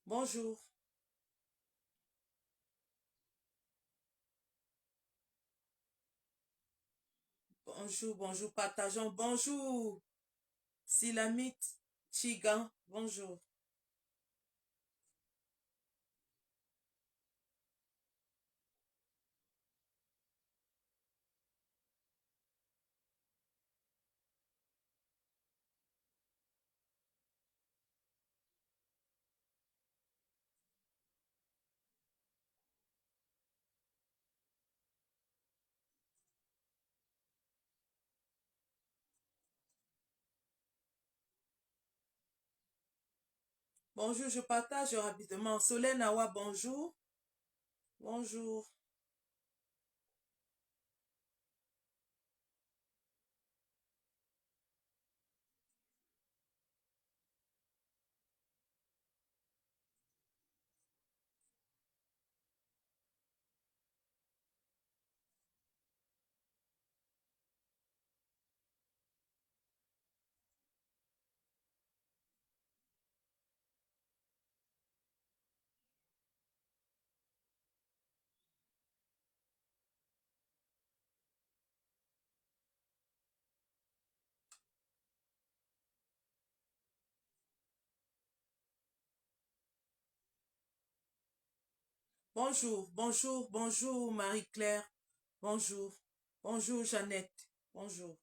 Bonjour, bonjour, partageons. Bonjour, Silamite, Chigan, bonjour. Bonjour, je partage rapidement. Solène Awa, bonjour. Bonjour. Bonjour, Marie-Claire. Bonjour. Bonjour, Jeannette. Bonjour.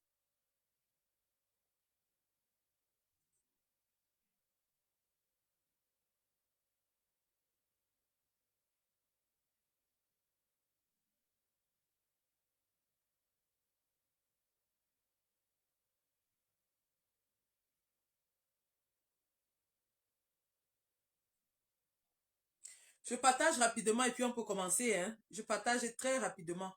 Je partage rapidement et puis on peut commencer, hein. Je partage très rapidement.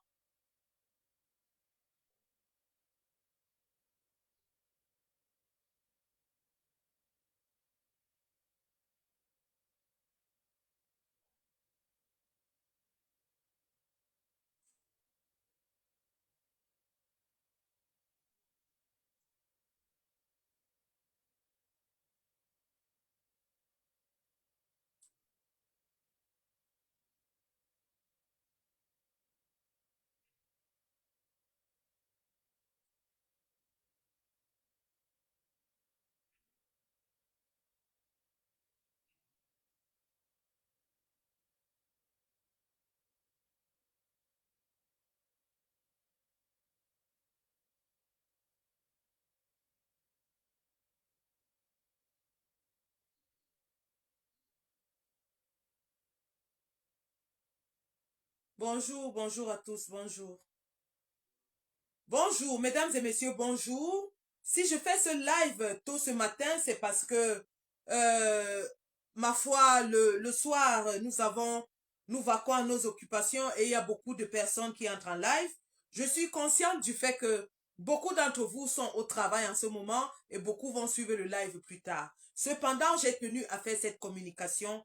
Bonjour à tous, bonjour. Bonjour, mesdames et messieurs, bonjour. Si je fais ce live tôt ce matin, c'est parce que, euh, ma foi, le soir, nous vaquons à nos occupations et il y a beaucoup de personnes qui entrent en live. Je suis consciente du fait que beaucoup d'entre vous sont au travail en ce moment et beaucoup vont suivre le live plus tard. Cependant, j'ai tenu à faire cette communication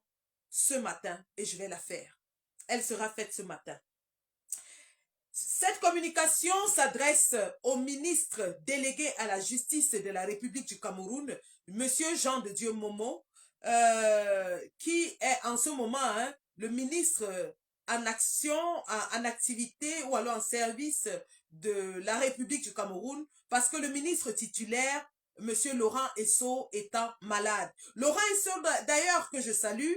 ce matin et je vais la faire. Elle sera faite ce matin. Cette communication s'adresse au ministre délégué à la justice de la République du Cameroun, Monsieur Jean de Dieu Momo, qui est en ce moment le ministre en action, en activité ou alors en service de la République du Cameroun, parce que le ministre titulaire, Monsieur Laurent Esso, étant malade. Laurent Esso, d'ailleurs, que je salue,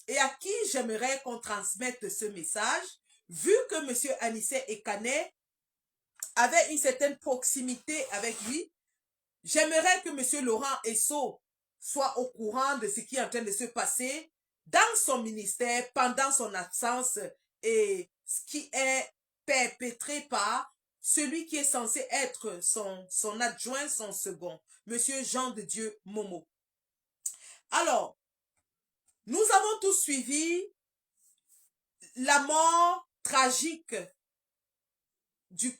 et à qui j'aimerais qu'on transmette ce message, vu que Monsieur Anissé Ekané avait une certaine proximité avec lui, j'aimerais que Monsieur Laurent Esso soit au courant de ce qui est en train de se passer dans son ministère pendant son absence et ce qui est perpétré par celui qui est censé être son adjoint, son second, Monsieur Jean de Dieu Momo. Alors, nous avons tous suivi la mort tragique du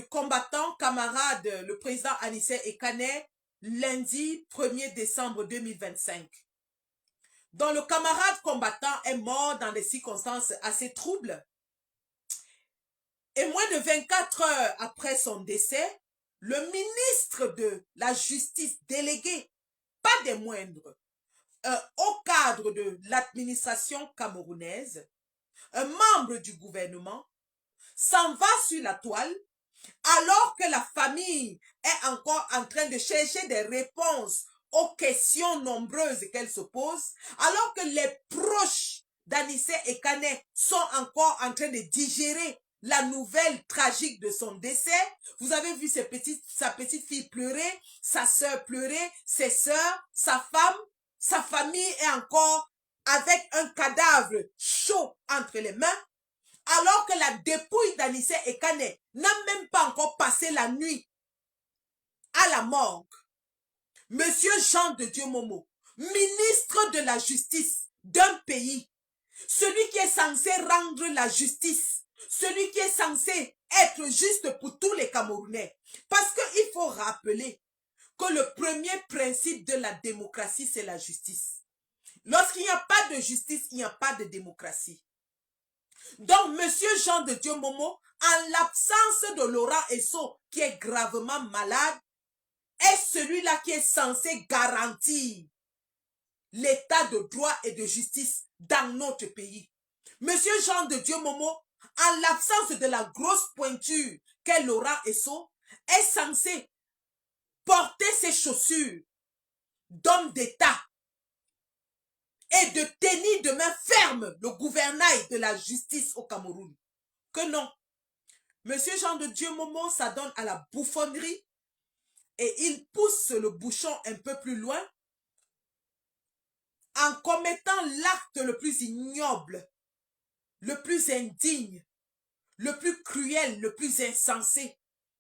combattant camarade, le président Anissé Ekané, lundi 1er décembre 2025. Dont le camarade combattant est mort dans des circonstances assez troubles. Et moins de 24 heures après son décès, le ministre de la Justice délégué, pas des moindres, au cadre de l'administration camerounaise, un membre du gouvernement, s'en va sur la toile alors que la famille est encore en train de chercher des réponses aux questions nombreuses qu'elle se pose, alors que les proches d'Anissé Ekane sont encore en train de digérer la nouvelle tragique de son décès. Vous avez vu sa petite fille pleurer, sa sœur pleurer, ses sœurs, sa femme, sa famille est encore avec un cadavre chaud entre les mains, alors que la dépouille d'Anissé Ekane n'a même pas encore passé la nuit à la morgue. Monsieur Jean de Dieu Momo, ministre de la justice d'un pays, celui qui est censé rendre la justice, celui qui est censé être juste pour tous les Camerounais. Parce qu'il faut rappeler que le premier principe de la démocratie, c'est la justice. Lorsqu'il n'y a pas de justice, il n'y a pas de démocratie. Donc, monsieur Jean de Dieu Momo, en l'absence de Laurent Esso, qui est gravement malade, est celui-là qui est censé garantir l'état de droit et de justice dans notre pays. Monsieur Jean de Dieu Momo, en l'absence de la grosse pointure qu'est Laurent Esso, est censé porter ses chaussures d'homme d'État et de tenir de main ferme le gouvernail de la justice au Cameroun. Que non. Monsieur Jean de Dieu Momo s'adonne à la bouffonnerie et il pousse le bouchon un peu plus loin en commettant l'acte le plus ignoble, le plus indigne, le plus cruel, le plus insensé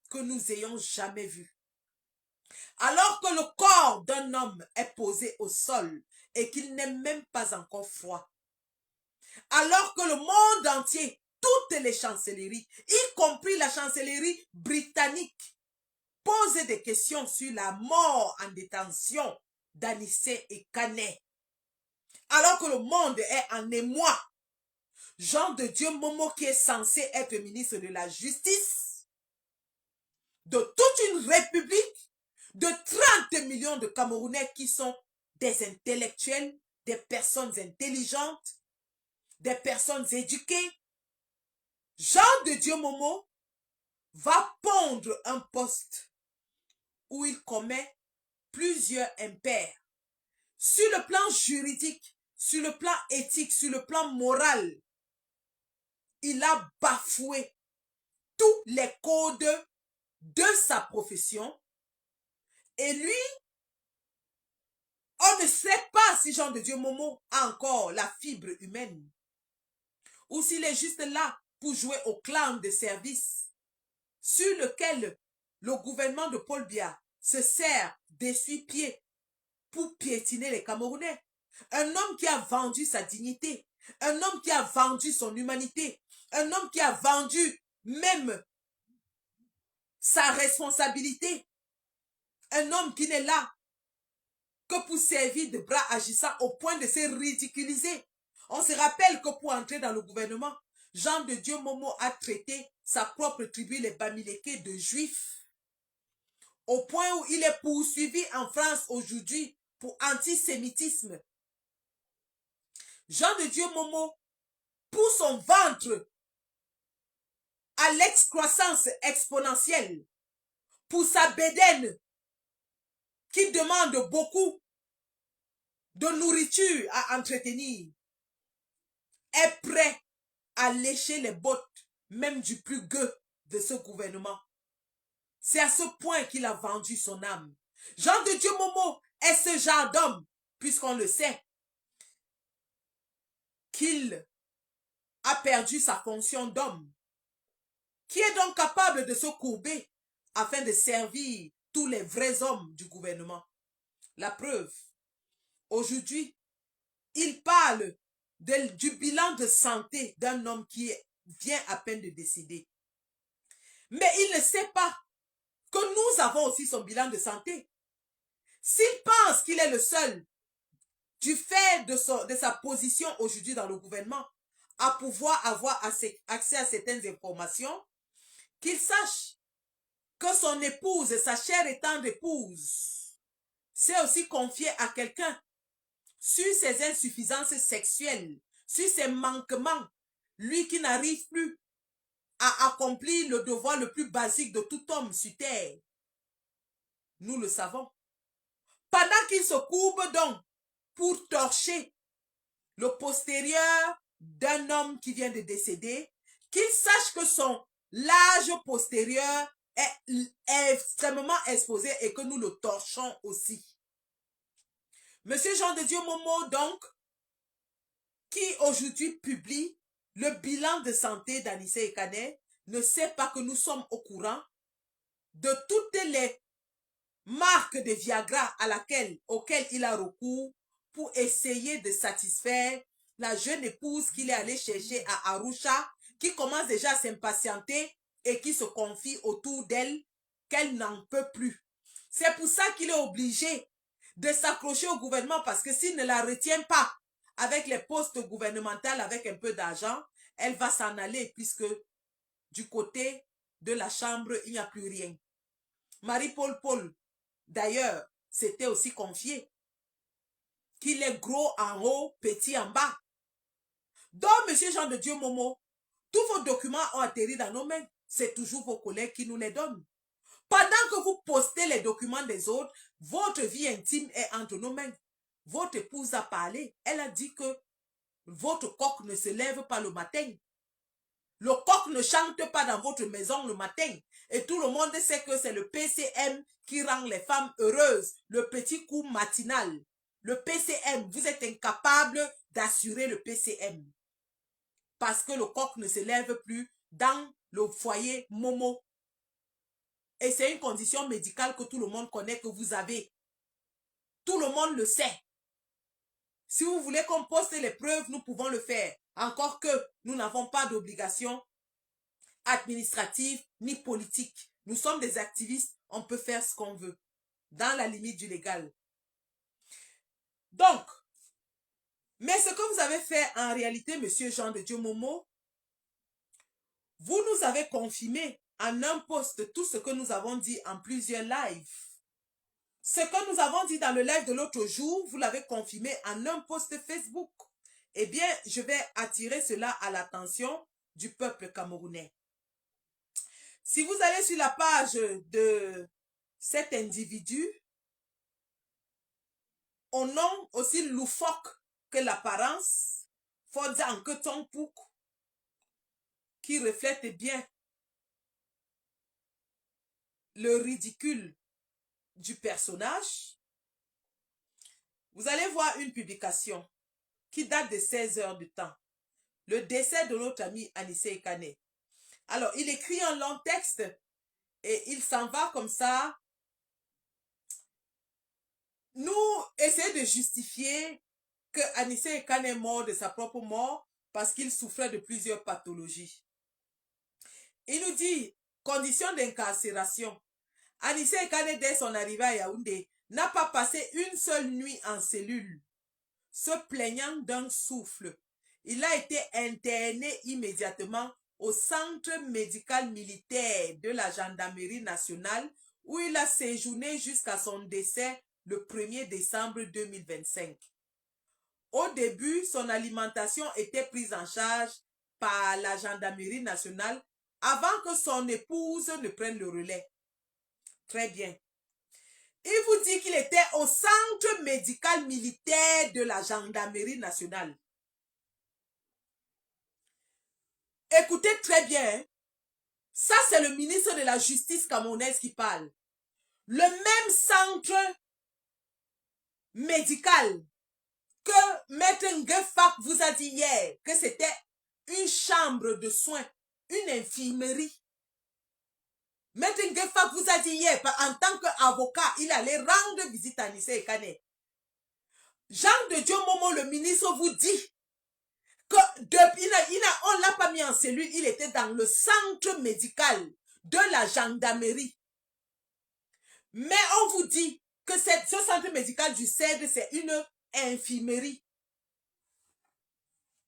que nous ayons jamais vu. Alors que le corps d'un homme est posé au sol et qu'il n'est même pas encore froid. Alors que le monde entier, toutes les chancelleries, y compris la chancellerie britannique, posent des questions sur la mort en détention d'Anissé Ekane. Alors que le monde est en émoi, Jean de Dieu Momo, qui est censé être ministre de la Justice, de toute une république, de 30 millions de Camerounais qui sont des intellectuels, des personnes intelligentes, des personnes éduquées, Jean de Dieu Momo va pondre un poste où il commet plusieurs impairs. Sur le plan juridique, sur le plan éthique, sur le plan moral, il a bafoué tous les codes de sa profession. Et lui, on ne sait pas si Jean de Dieu Momo a encore la fibre humaine ou s'il est juste là pour jouer au clan de service sur lequel le gouvernement de Paul Biya se sert d'essuie-pied pour piétiner les Camerounais. Un homme qui a vendu sa dignité, un homme qui a vendu son humanité, un homme qui a vendu même sa responsabilité, un homme qui n'est là que pour servir de bras agissant au point de se ridiculiser. On se rappelle que pour entrer dans le gouvernement, Jean de Dieu Momo a traité sa propre tribu, les Bamileke, de juifs. Au point où il est poursuivi en France aujourd'hui pour antisémitisme. Jean de Dieu Momo, pour son ventre à l'excroissance exponentielle, pour sa bédaine qui demande beaucoup de nourriture à entretenir, est prêt à lécher les bottes même du plus gueux de ce gouvernement. C'est à ce point qu'il a vendu son âme. Jean de Dieu Momo est ce genre d'homme, puisqu'on le sait, qu'il a perdu sa fonction d'homme, qui est donc capable de se courber afin de servir tous les vrais hommes du gouvernement. La preuve, aujourd'hui, il parle du bilan de santé d'un homme qui vient à peine de décéder. Mais il ne sait pas que nous avons aussi son bilan de santé. S'il pense qu'il est le seul, du fait de sa position aujourd'hui dans le gouvernement, à pouvoir avoir accès à certaines informations, qu'il sache que son épouse, sa chère et tendre épouse, s'est aussi confiée à quelqu'un sur ses insuffisances sexuelles, sur ses manquements, lui qui n'arrive plus à accomplir le devoir le plus basique de tout homme sur terre. Nous le savons. Pendant qu'il se courbe donc pour torcher le postérieur d'un homme qui vient de décéder, qu'il sache que son large postérieur est extrêmement exposé et que nous le torchons aussi. Monsieur Jean de Dieu Momo, donc, qui aujourd'hui publie le bilan de santé d'Anissé Ekane, ne sait pas que nous sommes au courant de toutes les marques de Viagra auxquelles il a recours pour essayer de satisfaire la jeune épouse qu'il est allé chercher à Arusha, qui commence déjà à s'impatienter et qui se confie autour d'elle, qu'elle n'en peut plus. C'est pour ça qu'il est obligé de s'accrocher au gouvernement, parce que s'il ne la retient pas avec les postes gouvernementaux, avec un peu d'argent, elle va s'en aller, puisque du côté de la chambre, il n'y a plus rien. Marie-Paul Paul, d'ailleurs, s'était aussi confié qu'il est gros en haut, petit en bas. Donc, monsieur Jean de Dieu Momo, tous vos documents ont atterri dans nos mains. C'est toujours vos collègues qui nous les donnent. Pendant que vous postez les documents des autres, votre vie intime est entre nos mains. Votre épouse a parlé. Elle a dit que votre coq ne se lève pas le matin. Le coq ne chante pas dans votre maison le matin. Et tout le monde sait que c'est le PCM qui rend les femmes heureuses. Le petit coup matinal. Le PCM, vous êtes incapable d'assurer le PCM. Parce que le coq ne se lève plus dans le foyer Momo. Et c'est une condition médicale que tout le monde connaît, que vous avez. Tout le monde le sait. Si vous voulez qu'on poste les preuves, nous pouvons le faire. Encore que nous n'avons pas d'obligation administrative ni politique. Nous sommes des activistes, on peut faire ce qu'on veut, dans la limite du légal. Donc, mais ce que vous avez fait en réalité, monsieur Jean de Dieu Momo, vous nous avez confirmé en un post tout ce que nous avons dit en plusieurs lives. Ce que nous avons dit dans le live de l'autre jour, vous l'avez confirmé en un post Facebook. Eh bien, je vais attirer cela à l'attention du peuple camerounais. Si vous allez sur la page de cet individu, au nom aussi loufoque que l'apparence, Fodza Nketompouk, qui reflète bien le ridicule du personnage, vous allez voir une publication qui date de 16 heures de temps. Le décès de notre ami Anissé Ekane. Alors, il écrit un long texte et il s'en va comme ça. Nous essayons de justifier que Anissé Ekane est mort de sa propre mort parce qu'il souffrait de plusieurs pathologies. Il nous dit, conditions d'incarcération. Anissé Ekane, dès son arrivée à Yaoundé, n'a pas passé une seule nuit en cellule, se plaignant d'un souffle. Il a été interné immédiatement au centre médical militaire de la gendarmerie nationale où il a séjourné jusqu'à son décès le 1er décembre 2025. Au début, son alimentation était prise en charge par la gendarmerie nationale avant que son épouse ne prenne le relais. Très bien. Il vous dit qu'il était au centre médical militaire de la gendarmerie nationale. Écoutez très bien, ça c'est le ministre de la Justice camerounaise qui parle. Le même centre médical que Maître Ngefak vous a dit hier, que c'était une chambre de soins, une infirmerie. Maître Ngefak vous a dit hier, en tant qu'avocat, il allait rendre visite à Anissé Ekane. Jean de Dieu Momo, le ministre, vous dit que on ne l'a pas mis en cellule, il était dans le centre médical de la gendarmerie. Mais on vous dit que ce centre médical du CED, c'est une infirmerie.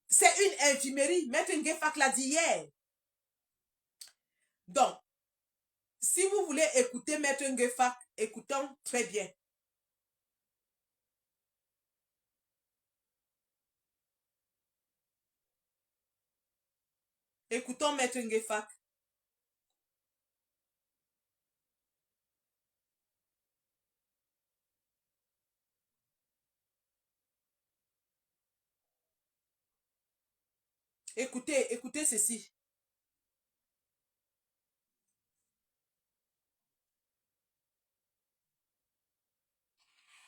C'est une infirmerie. Maître Ngefak l'a dit hier. Donc, si vous voulez écouter Maître Ngefak, écoutons très bien. Écoutons Maître Ngefak. Écoutez, écoutez ceci.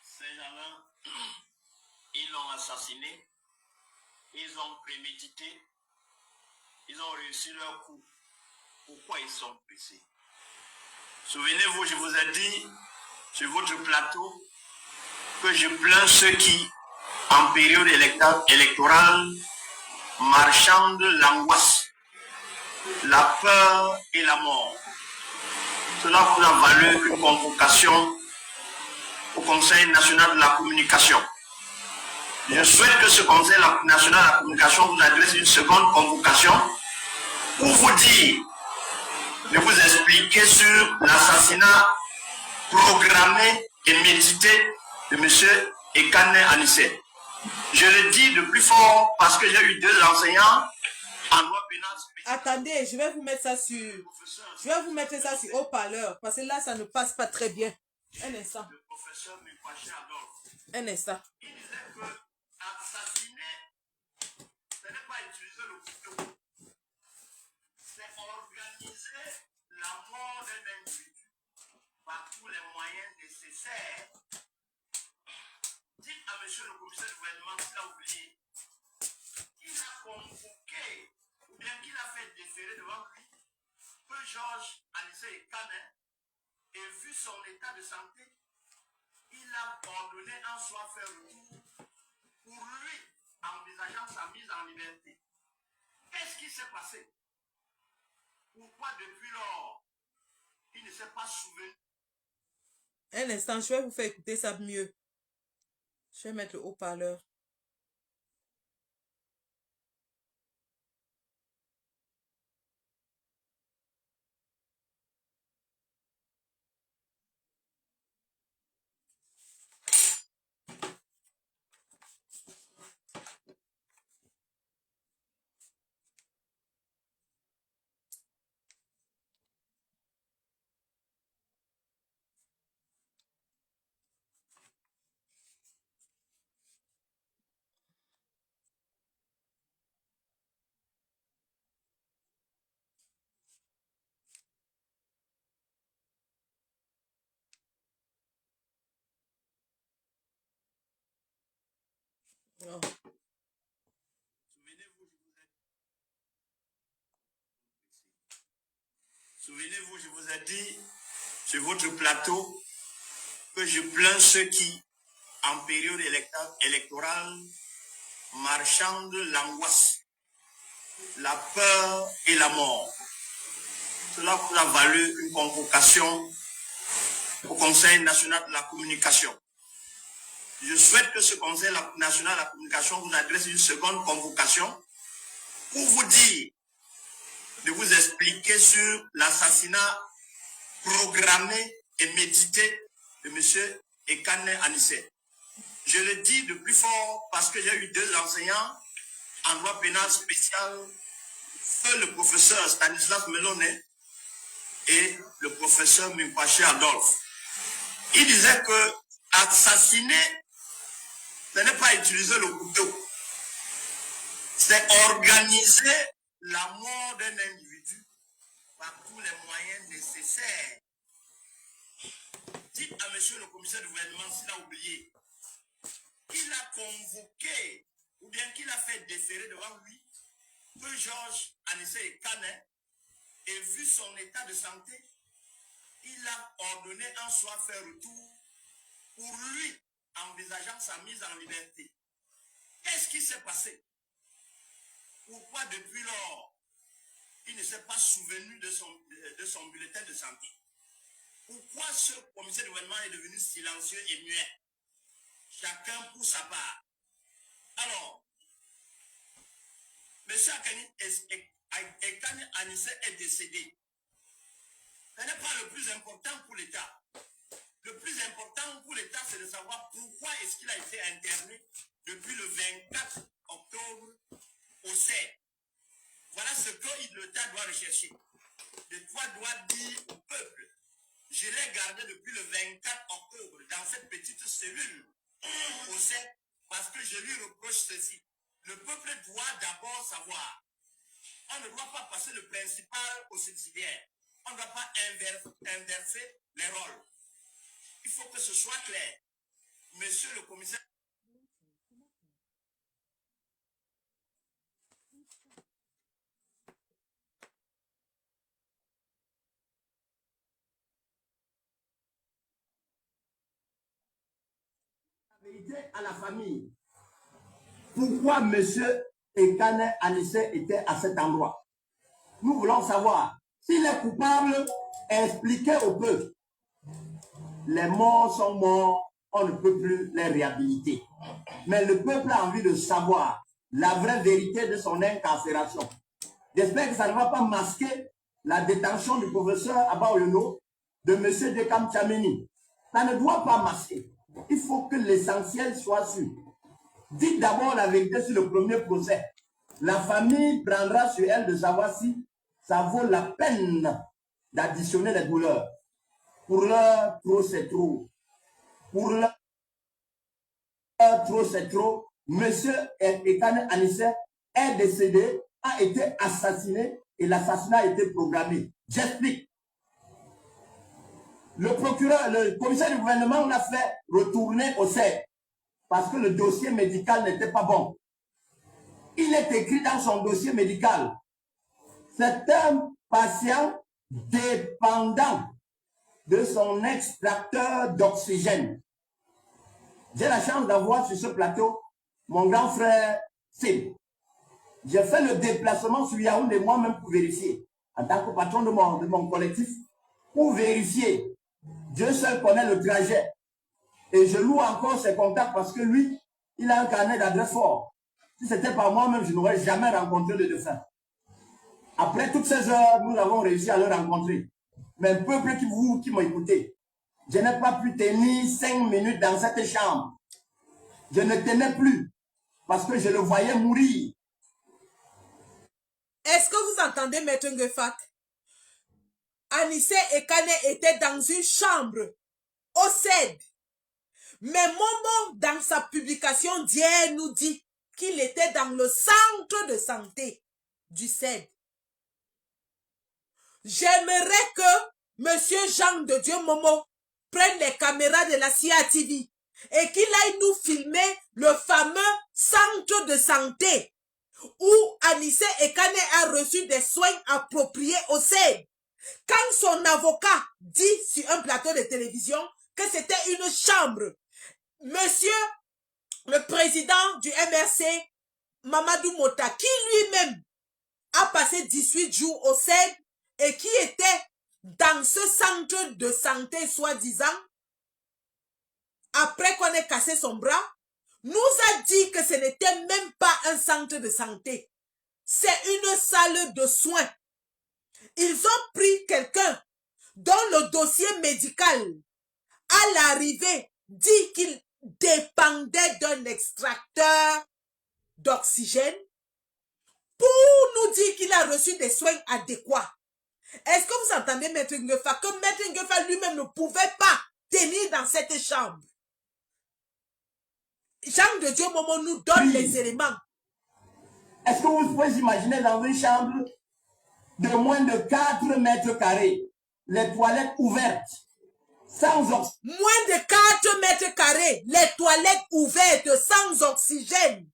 Ces gens-là, ils l'ont assassiné, ils ont prémédité, ils ont réussi leur coup. Pourquoi ils sont pressés? Souvenez-vous, je vous ai dit sur votre plateau que je plains ceux qui, en période électorale, marchandent l'angoisse, la peur et la mort. Cela vous a valu une convocation au Conseil national de la communication. Je souhaite que ce Conseil national de la communication vous adresse une seconde convocation pour vous dire, de vous expliquer sur l'assassinat programmé et médité de M. Ekane Anissé. Je le dis de plus fort parce que j'ai eu 2 enseignants en loi pénale spéciale. Attendez, je vais vous mettre ça sur... Je vais vous mettre ça sur haut-parleur parce que là, ça ne passe pas très bien. Un instant. Le professeur Mukwashi Adolphe. Un instant. Il disait que assassiner, ce n'est pas utiliser le couteau. C'est organiser la mort d'un individu par tous les moyens nécessaires. Dites à monsieur le commissaire du gouvernement s'il a oublié. Il a convoqué, ou bien qu'il a fait déférer devant lui, que Georges Anissé Ekane, et vu son état de santé, il a ordonné un soir faire retour pour lui, envisageant sa mise en liberté. Qu'est-ce qui s'est passé? Pourquoi depuis lors, il ne s'est pas souvenu? Un instant, je vais vous faire écouter ça mieux. Je vais mettre le haut-parleur. Oh. Souvenez-vous, je vous ai dit sur votre plateau que je plains ceux qui, en période électorale, marchandent l'angoisse, la peur et la mort. Cela vous a valu une convocation au Conseil national de la communication. Je souhaite que ce Conseil national de la communication vous adresse une seconde convocation pour vous dire, de vous expliquer sur l'assassinat programmé et médité de M. Ekane Anissé. Je le dis de plus fort parce que j'ai eu 2 enseignants en loi pénale spéciale, le professeur Stanislas Melone et le professeur Mukwashi Adolphe. Il disait que assassiner, ce n'est pas utiliser le couteau. C'est organiser la mort d'un individu par tous les moyens nécessaires. Dites à monsieur le commissaire du gouvernement s'il a oublié. Il a convoqué, ou bien qu'il a fait déférer devant lui, que Georges Anissé Ekane, et vu son état de santé, il a ordonné un soir faire retour pour lui, envisageant sa mise en liberté. Qu'est-ce qui s'est passé? Pourquoi depuis lors, il ne s'est pas souvenu de son bulletin de santé? Pourquoi ce commissaire de gouvernement est devenu silencieux et muet? Chacun pour sa part. Alors, M. Ekane Anissé est décédé. Ce n'est pas le plus important pour l'État. Le plus important pour l'État, c'est de savoir pourquoi est-ce qu'il a été interné depuis le 24 octobre au CER. Voilà ce que l'État doit rechercher. L'État doit dire au peuple, je l'ai gardé depuis le 24 octobre dans cette petite cellule au sein, parce que je lui reproche ceci. Le peuple doit d'abord savoir. On ne doit pas passer le principal au subsidiaire. On ne doit pas inverser les rôles. Il faut que ce soit clair. Monsieur le commissaire. La vérité à la famille. Pourquoi monsieur Ekane Anissé était à cet endroit? Nous voulons savoir. S'il est coupable, expliquez au peuple. Les morts sont morts, on ne peut plus les réhabiliter. Mais le peuple a envie de savoir la vraie vérité de son incarcération. J'espère que ça ne va pas masquer la détention du professeur Abaoyono, de M. Dekam Tchameni. Ça ne doit pas masquer. Il faut que l'essentiel soit sûr. Dites d'abord la vérité sur le premier procès. La famille prendra sur elle de savoir si ça vaut la peine d'additionner les douleurs. Pour l'heure, trop c'est trop. Pour l'heure, trop c'est trop. Monsieur Ekane Anissé est décédé, a été assassiné et l'assassinat a été programmé. J'explique. Le procureur, le commissaire du gouvernement l'a fait retourner au CED parce que le dossier médical n'était pas bon. Il est écrit dans son dossier médical. C'est un patient dépendant de son extracteur d'oxygène. J'ai la chance d'avoir sur ce plateau mon grand frère Sim. J'ai fait le déplacement sur Yaoundé moi-même pour vérifier, en tant que patron de mon collectif, pour vérifier. Dieu seul connaît le trajet. Et je loue encore ses contacts parce que lui, il a un carnet d'adresse fort. Si c'était pas moi-même, je n'aurais jamais rencontré le défunt. Après toutes ces heures, nous avons réussi à le rencontrer. Mais un peuple qui m'a écouté, je n'ai pas pu tenir 5 minutes dans cette chambre. Je ne tenais plus parce que je le voyais mourir. Est-ce que vous entendez, Maître Ngefak? Anissé Ekane était dans une chambre au CED. Mais Momo, dans sa publication d'hier, nous dit qu'il était dans le centre de santé du CED. J'aimerais que Monsieur Jean de Dieu Momo prenne les caméras de la CIA TV et qu'il aille nous filmer le fameux centre de santé où Anissé Ekane a reçu des soins appropriés au CED. Quand son avocat dit sur un plateau de télévision que c'était une chambre, monsieur le président du MRC, Mamadou Mota, qui lui-même a passé 18 jours au CED et qui était dans ce centre de santé soi-disant, après qu'on ait cassé son bras, nous a dit que ce n'était même pas un centre de santé. C'est une salle de soins. Ils ont pris quelqu'un dont le dossier médical, à l'arrivée, dit qu'il dépendait d'un extracteur d'oxygène pour nous dire qu'il a reçu des soins adéquats. Est-ce que vous entendez, Maître Ngefa, que Maître Ngefa lui-même ne pouvait pas tenir dans cette chambre? Jean de Dieu Momo nous donne les éléments. Est-ce que vous pouvez imaginer dans une chambre de moins de 4 mètres carrés, les toilettes ouvertes, sans oxygène? Moins de 4 mètres carrés, les toilettes ouvertes, sans oxygène.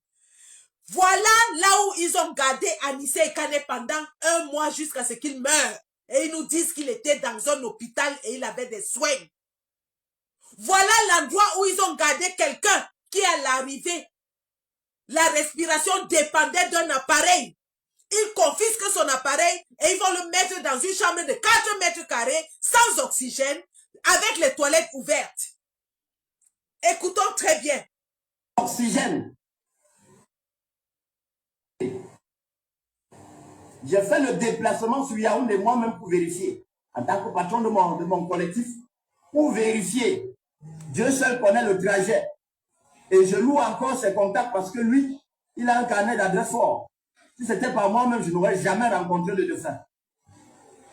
Voilà là où ils ont gardé Anissé Ekane pendant 1 mois jusqu'à ce qu'il meure. Et ils nous disent qu'il était dans un hôpital et il avait des soins. Voilà l'endroit où ils ont gardé quelqu'un qui, à l'arrivée, la respiration dépendait d'un appareil. Ils confisquent son appareil et ils vont le mettre dans une chambre de 4 mètres carrés, sans oxygène, avec les toilettes ouvertes. Écoutons très bien. Oxygène. J'ai fait le déplacement sur Yaoundé moi-même pour vérifier, en tant que patron de mon collectif, pour vérifier. Dieu seul connaît le trajet. Et je loue encore ses contacts parce que lui, il a un carnet d'adresse fort. Si c'était par moi-même, je n'aurais jamais rencontré le défunt.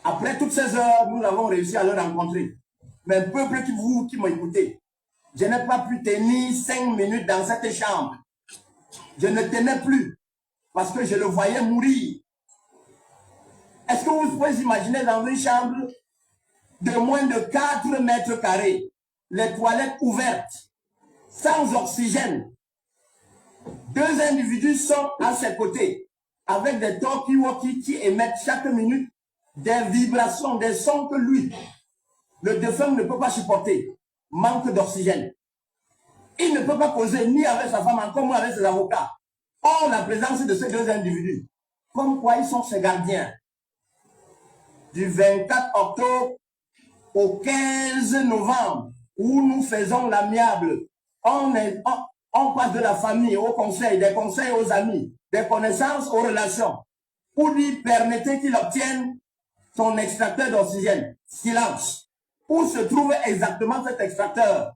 Après toutes ces heures, nous avons réussi à le rencontrer. Mais le peuple qui m'a écouté, je n'ai pas pu tenir 5 minutes dans cette chambre. Je ne tenais plus parce que je le voyais mourir. Est-ce que vous pouvez imaginer dans une chambre de moins de 4 mètres carrés, les toilettes ouvertes, sans oxygène, 2 individus sont à ses côtés avec des talkie-walkie qui émettent chaque minute des vibrations, des sons que lui, le défunt, ne peut pas supporter. Manque d'oxygène. Il ne peut pas causer ni avec sa femme, encore moins avec ses avocats. Or, la présence de ces 2 individus, comme quoi ils sont ses gardiens. Du 24 octobre au 15 novembre, où nous faisons l'amiable, on passe de la famille au conseil, des conseils aux amis, des connaissances aux relations, pour lui permettre qu'il obtienne son extracteur d'oxygène. Silence. Où se trouve exactement cet extracteur?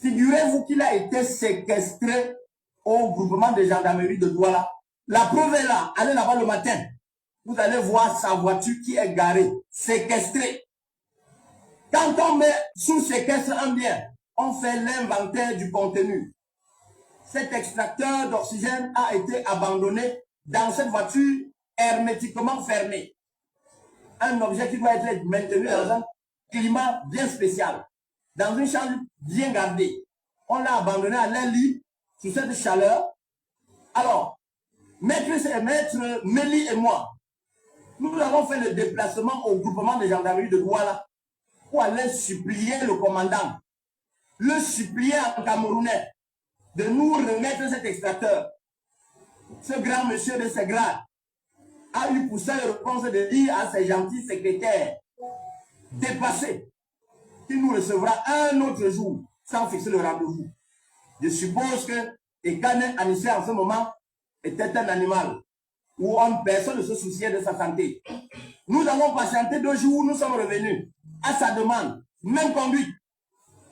Figurez-vous qu'il a été séquestré au groupement de gendarmerie de Douala. La preuve est là. Allez là-bas le matin. Vous allez voir sa voiture qui est garée, séquestrée. Quand on met sous séquestre un bien, on fait l'inventaire du contenu. Cet extracteur d'oxygène a été abandonné dans cette voiture hermétiquement fermée. Un objet qui doit être maintenu dans un climat bien spécial, dans une chambre bien gardée. On l'a abandonné à l'air libre, sous cette chaleur. Alors, maître Méli et moi, nous avons fait le déplacement au groupement de gendarmerie de Douala pour aller supplier le commandant, le supplier en camerounais de nous remettre cet extracteur. Ce grand monsieur de ses grades a eu pour ça le réponse de dire à ses gentils secrétaires dépassés qu'il nous recevra un autre jour sans fixer le rendez-vous. Je suppose que Ekane Anissé en ce moment était un animal où personne ne se souciait de sa santé. Nous avons patienté 2 jours, nous sommes revenus à sa demande, même conduite.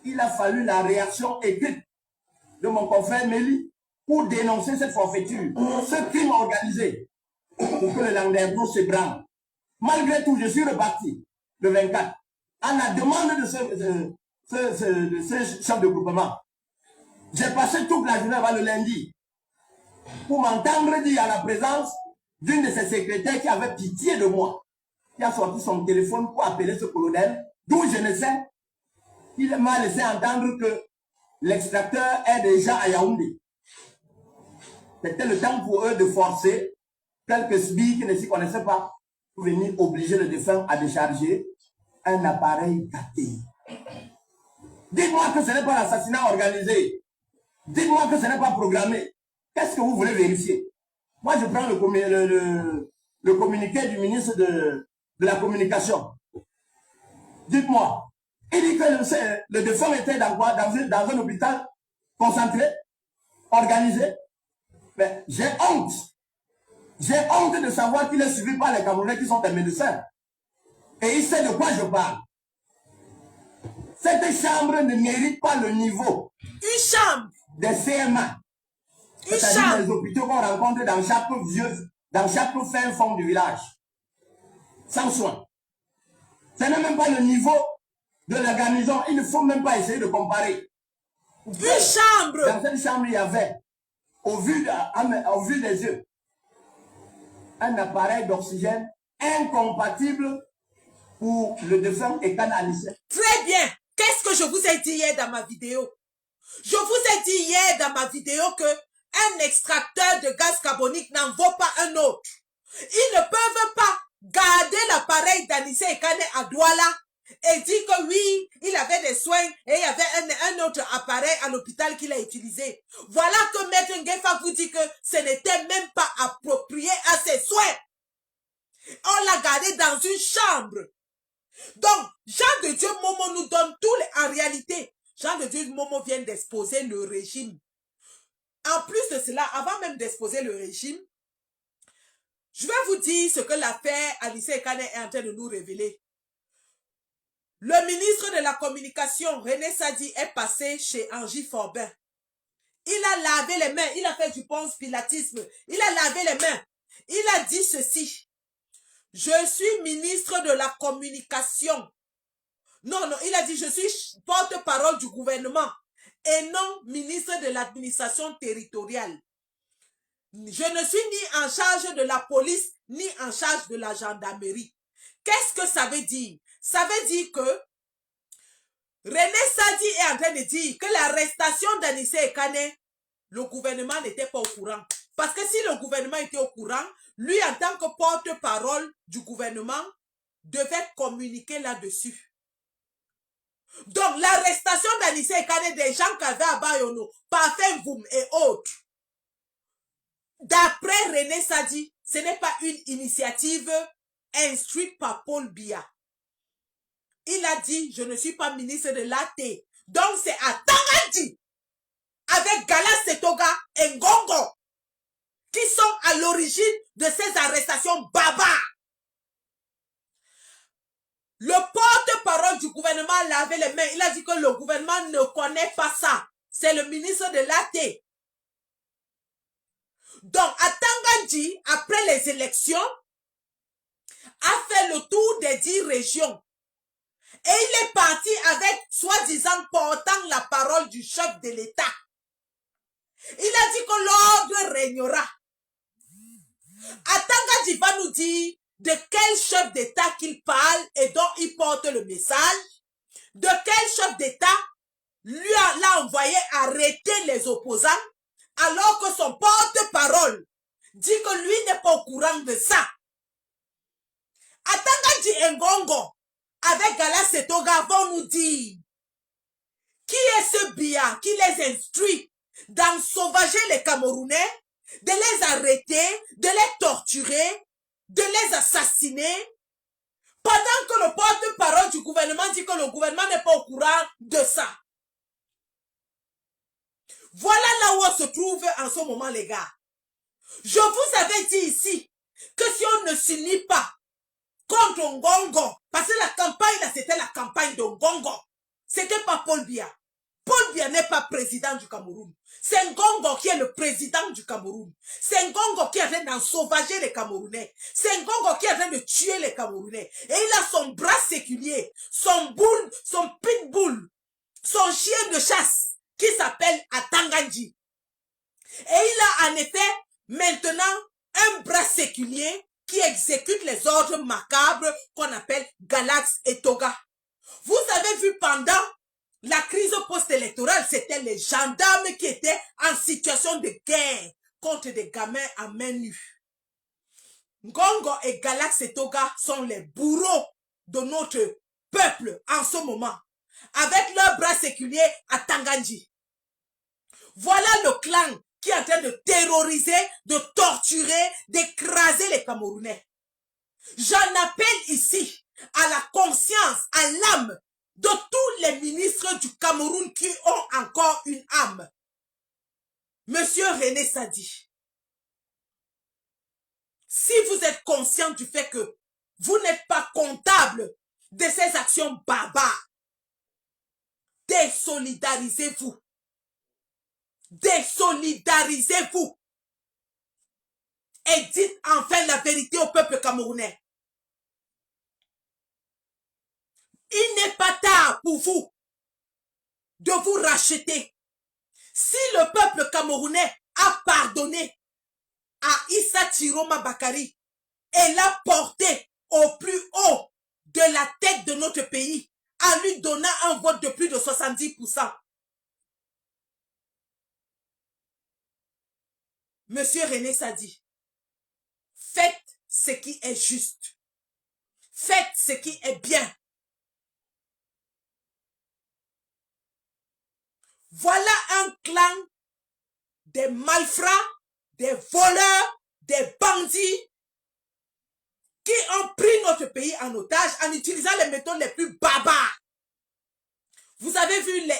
Il a fallu la réaction écrite de mon confrère Méli pour dénoncer cette forfaiture, ce crime organisé, pour que le Landerneau se branle. Malgré tout, je suis reparti le 24 à la demande de ce chef de groupement. J'ai passé toute la journée avant le lundi pour m'entendre dire à la présence d'une de ses secrétaires qui avait pitié de moi, qui a sorti son téléphone pour appeler ce colonel, d'où je ne sais, il m'a laissé entendre que l'extracteur est déjà à Yaoundé. C'était le temps pour eux de forcer quelques sbires qui ne s'y connaissaient pas pour venir obliger le défunt à décharger un appareil gâté. Dites-moi que ce n'est pas l'assassinat organisé. Dites-moi que ce n'est pas programmé. Qu'est-ce que vous voulez vérifier? Moi, je prends le communiqué du ministre de la Communication. Dites-moi. Il dit que le défunt était dans un hôpital concentré, organisé. Mais j'ai honte. J'ai honte de savoir qu'il est suivi par les Camerounais qui sont des médecins. Et il sait de quoi je parle. Cette chambre ne mérite pas le niveau. Une chambre. Des CMA. C'est-à-dire les hôpitaux qu'on rencontre dans chaque fin fond du village. Sans soin. Ce n'est même pas le niveau de la garnison. Il ne faut même pas essayer de comparer. Une chambre. Dans cette chambre, il y avait, au vu des yeux, un appareil d'oxygène incompatible pour le défunt Ekane Anissé. Très bien. Qu'est-ce que je vous ai dit hier dans ma vidéo? Je vous ai dit hier dans ma vidéo que un extracteur de gaz carbonique n'en vaut pas un autre. Ils ne peuvent pas garder l'appareil d'Anissé Ekane à Douala et dire que oui, il avait des soins et il y avait un autre appareil à l'hôpital qu'il a utilisé. Voilà que Maître Ngefa vous dit que ce n'était même pas approprié à ses soins. On l'a gardé dans une chambre. Donc, Jean de Dieu Momo nous donne tous les... En réalité, Jean de Dieu Momo vient d'exposer le régime. En plus de cela, avant même d'exposer le régime, je vais vous dire ce que l'affaire Anissé Ekane est en train de nous révéler. Le ministre de la Communication, René Sadi, est passé chez Angie Forbin. Il a lavé les mains, il a fait du ponce pilatisme, il a lavé les mains. Il a dit ceci. Je suis ministre de la communication. Non, il a dit je suis porte-parole du gouvernement et non ministre de l'administration territoriale. Je ne suis ni en charge de la police, ni en charge de la gendarmerie. Qu'est-ce que ça veut dire? Ça veut dire que René Sadi est en train de dire que l'arrestation d'Anissé Ekane, le gouvernement n'était pas au courant. Parce que si le gouvernement était au courant, lui en tant que porte-parole du gouvernement, devait communiquer là-dessus. Donc l'arrestation d'Anissé Ekane, des gens qui avaient à Bayono, Parfait Voum et autres, d'après René Sadi, ce n'est pas une initiative instruite par Paul Biya. Il a dit, je ne suis pas ministre de l'AT. Donc c'est à Tangandji, avec Galas Setoga et Ngongo, qui sont à l'origine de ces arrestations barbares. Le porte-parole du gouvernement lavait les mains. Il a dit que le gouvernement ne connaît pas ça. C'est le ministre de l'AT. Donc, à Tangandji, après les élections, a fait le tour des 10 régions. Et il est parti avec, soi-disant, portant la parole du chef de l'État. Il a dit que l'ordre régnera. À Tangandji va nous dire de quel chef d'État qu'il parle et dont il porte le message. De quel chef d'État lui l'a envoyé arrêter les opposants alors que son porte-parole dit que lui n'est pas au courant de ça. À Tangandji Ngongo, avec Galas Setoga, vont nous dire qui est ce Biya qui les instruit d'ensauvager les Camerounais, de les arrêter, de les torturer, de les assassiner, pendant que le porte-parole du gouvernement dit que le gouvernement n'est pas au courant de ça. Voilà là où on se trouve en ce moment, les gars. Je vous avais dit ici que si on ne s'unit pas contre Ngongo, parce que la campagne là, c'était la campagne de Ngongo. C'était pas Paul Biya. Paul Biya n'est pas président du Cameroun. C'est Ngongo qui est le président du Cameroun. C'est Ngongo qui est en train d'ensauvager les Camerounais. C'est Ngongo qui est en train de tuer les Camerounais. Et il a son bras séculier, son boule, son pitbull, son chien de chasse qui s'appelle Tangandji. Et il a en effet maintenant un bras séculier qui exécute les ordres macabres qu'on appelle Galas et Toga. Vous avez vu pendant la crise post-électorale, c'était les gendarmes qui étaient en situation de guerre contre des gamins à main nue. Ngongo et Galas et Toga sont les bourreaux de notre peuple en ce moment, avec leur bras séculier à Tangandji. Voilà le clan qui est en train de terroriser, de torturer, d'écraser les Camerounais. J'en appelle ici à la conscience, à l'âme de tous les ministres du Cameroun qui ont encore une âme. Monsieur René Sadi, si vous êtes conscient du fait que vous n'êtes pas comptable de ces actions barbares, désolidarisez-vous. Désolidarisez-vous. Et dites enfin la vérité au peuple camerounais. Il n'est pas tard pour vous de vous racheter. Si le peuple camerounais a pardonné à Issa Tiroma Bakari et l'a porté au plus haut de la tête de notre pays en lui donnant un vote de plus de 70%. Monsieur René Sadi, faites ce qui est juste. Faites ce qui est bien. Voilà un clan des malfrats, des voleurs, des bandits qui ont pris notre pays en otage en utilisant les méthodes les plus barbares. Vous avez vu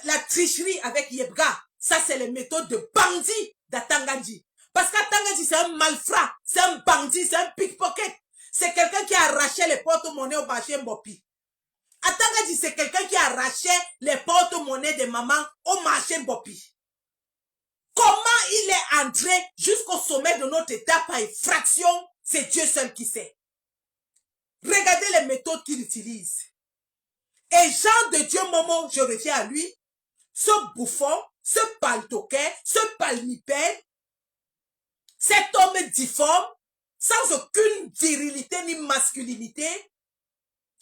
la tricherie avec Yebga. Ça, c'est les méthodes de bandits d'Tangandji. Parce qu'Tangandji, c'est un malfrat, c'est un bandit, c'est un pickpocket. C'est quelqu'un qui a arraché les porte-monnaies au marché Mbopi. Tangandji, c'est quelqu'un qui a arraché les porte-monnaies des mamans au marché Mbopi. Comment il est est entré jusqu'au sommet de notre état par effraction, c'est Dieu seul qui sait. Regardez les méthodes qu'il utilise. Et Jean de Dieu Momo, je reviens à lui, ce bouffon, ce paltoquet, ce palmipède, cet homme difforme, sans aucune virilité ni masculinité,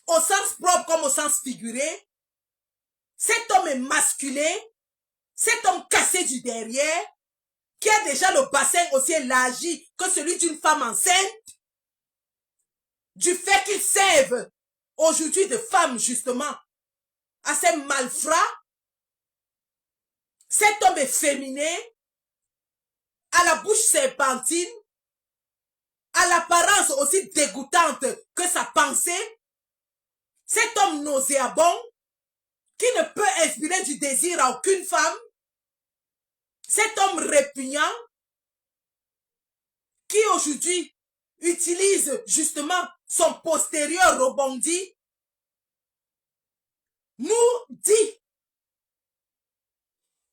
au sens propre comme au sens figuré, cet homme est masculin, cet homme cassé du derrière, qui a déjà le bassin aussi élargi que celui d'une femme enceinte, du fait qu'il serve aujourd'hui de femme justement à ces malfrats, cet homme est féminin, à la bouche serpentine, à l'apparence aussi dégoûtante que sa pensée, cet homme nauséabond, qui ne peut inspirer du désir à aucune femme, cet homme répugnant, qui aujourd'hui utilise justement son postérieur rebondi, nous dit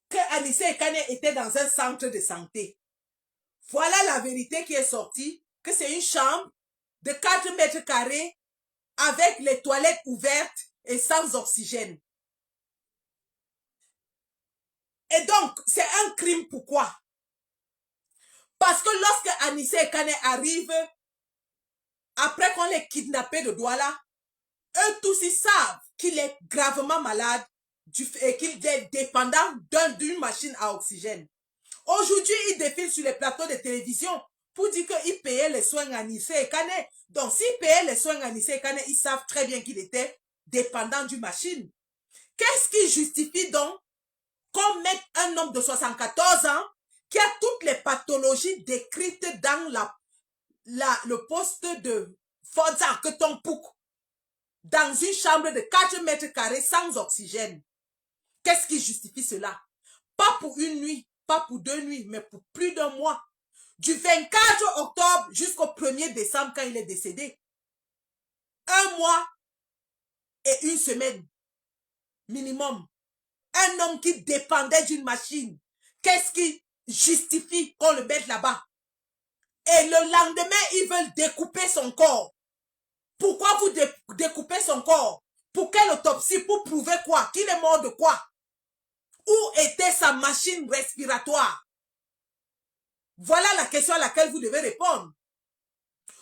que Anissé Ekane était dans un centre de santé. Voilà la vérité qui est sortie, que c'est une chambre de 4 mètres carrés avec les toilettes ouvertes et sans oxygène. Et donc, c'est un crime. Pourquoi? Parce que lorsque Anissé Ekane arrive, après qu'on l'ait kidnappé de Douala, eux tous ils savent qu'il est gravement malade et qu'il est dépendant d'une machine à oxygène. Aujourd'hui, il défile sur les plateaux de télévision pour dire qu'il payait les soins à Anissé Ekane. Donc, s'il payait les soins à Anissé Ekane, ils savent très bien qu'il était dépendant d'une machine. Qu'est-ce qui justifie donc qu'on mette un homme de 74 ans qui a toutes les pathologies décrites dans le poste de Fodza Ketompouk dans une chambre de 4 mètres carrés sans oxygène? Qu'est-ce qui justifie cela? Pas pour une nuit, pas pour 2 nuits, mais pour plus d'un mois. Du 24 octobre jusqu'au 1er décembre quand il est décédé. 1 mois et 1 semaine minimum. Un homme qui dépendait d'une machine. Qu'est-ce qui justifie qu'on le mette là-bas? Et le lendemain, ils veulent découper son corps. Pourquoi vous découpez son corps? Pour quelle autopsie? Pour prouver quoi? Qu'il est mort de quoi? Où était sa machine respiratoire? Voilà la question à laquelle vous devez répondre.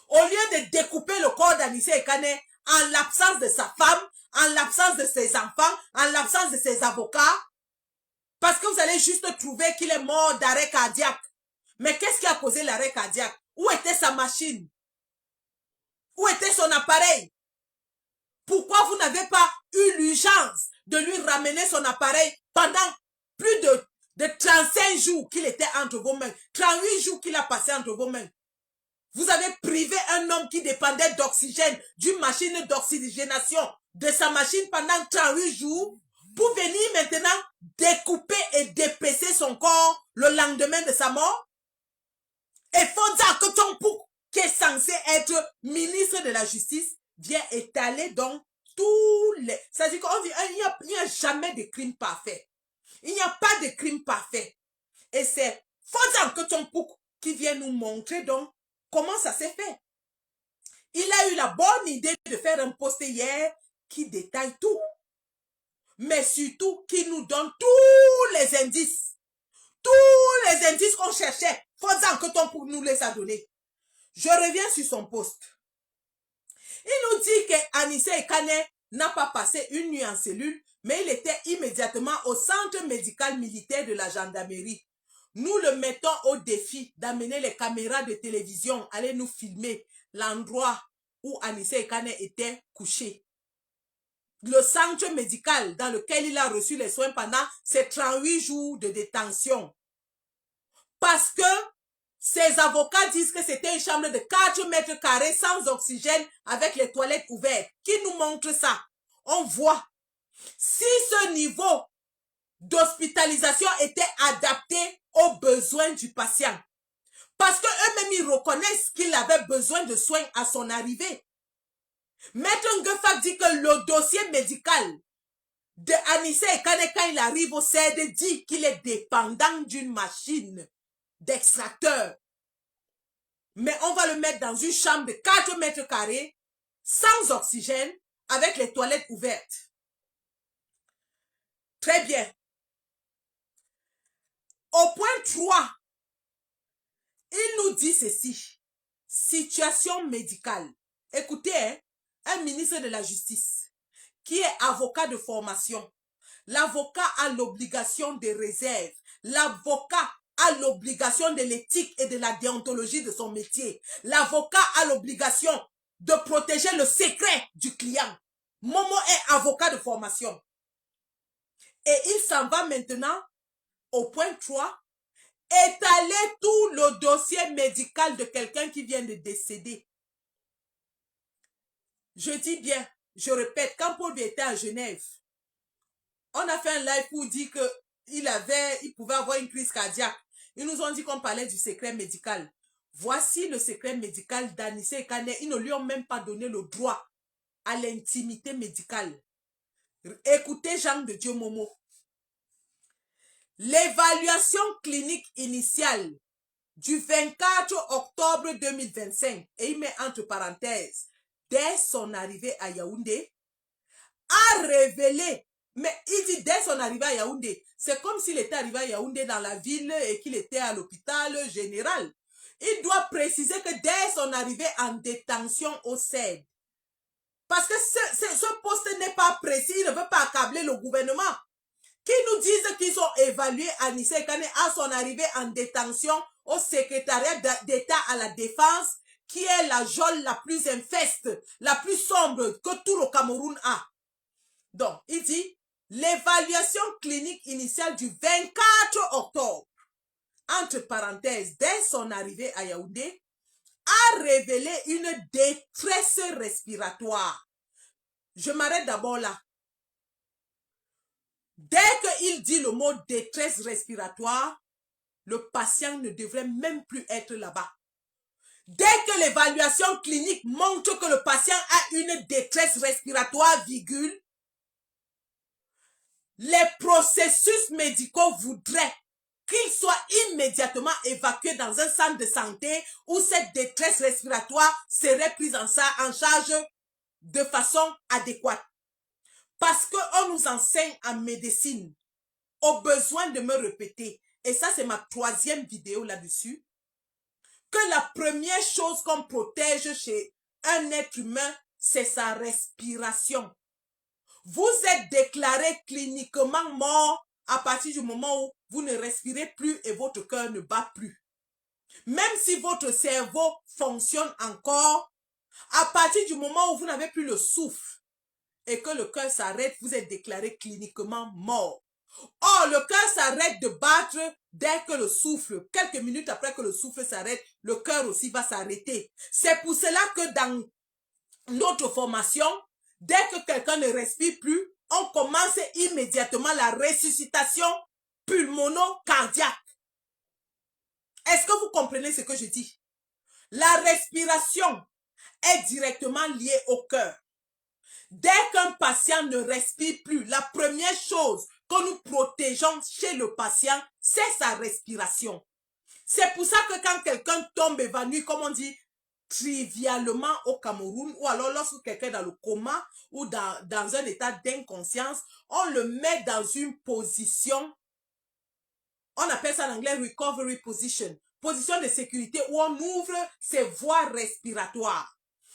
Au lieu de découper le corps d'Anissé Ekane en l'absence de sa femme, en l'absence de ses enfants, en l'absence de ses avocats, parce que vous allez juste trouver qu'il est mort d'arrêt cardiaque. Mais qu'est-ce qui a causé l'arrêt cardiaque? Où était sa machine? Où était son appareil? Pourquoi vous n'avez pas eu l'urgence de lui ramener son appareil pendant plus de 35 jours qu'il était entre vos mains, 38 jours qu'il a passé entre vos mains? Vous avez privé un homme qui dépendait d'oxygène, d'une machine d'oxygénation, de sa machine pendant 38 jours, pour venir maintenant découper et dépecer son corps le lendemain de sa mort? Et Fodza Ketompouk, qui est censé être ministre de la Justice, vient étaler donc tous les... C'est-à-dire qu'il n'y a jamais de crime parfait. Il n'y a pas de crime parfait. Et c'est Fodza Ketompouk qui vient nous montrer donc comment ça s'est fait. Il a eu la bonne idée de faire un post hier qui détaille tout. Mais surtout qui nous donne tous les indices. Tous les indices qu'on cherchait. Fodza Ketompouk nous les a donnés. Je reviens sur son poste. Il nous dit que Anissé Ekane n'a pas passé une nuit en cellule, mais il était immédiatement au centre médical militaire de la gendarmerie. Nous le mettons au défi d'amener les caméras de télévision, aller nous filmer l'endroit où Anissé Ekane était couché. Le centre médical dans lequel il a reçu les soins pendant ses 38 jours de détention. Parce que ses avocats disent que c'était une chambre de 4 mètres carrés sans oxygène avec les toilettes ouvertes. Qui nous montre ça? On voit. Si ce niveau d'hospitalisation était adapté aux besoins du patient, parce qu'eux-mêmes ils reconnaissent qu'il avait besoin de soins à son arrivée. Maître Ngefak dit que le dossier médical de Anissé Ekane quand il arrive au CED dit qu'il est dépendant d'une machine. d'extracteur. Mais on va le mettre dans une chambre de 4 mètres carrés, sans oxygène, avec les toilettes ouvertes. Très bien. Au point 3, il nous dit ceci. Situation médicale. Écoutez, hein, un ministre de la Justice qui est avocat de formation. L'avocat a l'obligation de réserve. L'avocat a l'obligation de l'éthique et de la déontologie de son métier. L'avocat a l'obligation de protéger le secret du client. Momo est avocat de formation. Et il s'en va maintenant au point 3, étaler tout le dossier médical de quelqu'un qui vient de décéder. Je dis bien, je répète, quand Paul Biya était à Genève, on a fait un live pour dire qu'il pouvait avoir une crise cardiaque. Ils nous ont dit qu'on parlait du secret médical. Voici le secret médical d'Anissé Ekane. Ils ne lui ont même pas donné le droit à l'intimité médicale. Écoutez Jean de Dieu Momo. L'évaluation clinique initiale du 24 octobre 2025, et il met entre parenthèses, dès son arrivée à Yaoundé, a révélé, mais il dit dès son arrivée à Yaoundé, c'est comme s'il était arrivé à Yaoundé dans la ville et qu'il était à l'hôpital général. Il doit préciser que dès son arrivée en détention au CED, parce que ce poste n'est pas précis, il ne veut pas accabler le gouvernement, qui nous disent qu'ils ont évalué Anissé Ekane à son arrivée en détention au secrétariat d'État à la défense, qui est la geôle la plus infeste, la plus sombre que tout le Cameroun a. Donc, il dit, l'évaluation clinique initiale du 24 octobre, entre parenthèses, dès son arrivée à Yaoundé, a révélé une détresse respiratoire. Je m'arrête d'abord là. Dès qu'il dit le mot détresse respiratoire, le patient ne devrait même plus être là-bas. Dès que l'évaluation clinique montre que le patient a une détresse respiratoire, virgule, les processus médicaux voudraient qu'il soit immédiatement évacué dans un centre de santé où cette détresse respiratoire serait prise en charge de façon adéquate. Parce qu'on nous enseigne en médecine, au besoin de me répéter, et ça c'est ma 3e vidéo là-dessus, que la première chose qu'on protège chez un être humain, c'est sa respiration. Vous êtes déclaré cliniquement mort à partir du moment où vous ne respirez plus et votre cœur ne bat plus. Même si votre cerveau fonctionne encore, à partir du moment où vous n'avez plus le souffle et que le cœur s'arrête, vous êtes déclaré cliniquement mort. Or, le cœur s'arrête de battre dès que le souffle, quelques minutes après que le souffle s'arrête, le cœur aussi va s'arrêter. C'est pour cela que dans notre formation, dès que quelqu'un ne respire plus, on commence immédiatement la ressuscitation pulmono-cardiaque. Est-ce que vous comprenez ce que je dis? La respiration est directement liée au cœur. Dès qu'un patient ne respire plus, la première chose que nous protégeons chez le patient, c'est sa respiration. C'est pour ça que quand quelqu'un tombe évanoui, comme on dit trivialement au Cameroun, ou alors lorsque quelqu'un est dans le coma ou dans un état d'inconscience, on le met dans une position, on appelle ça en anglais recovery position, position de sécurité où on ouvre ses voies respiratoires.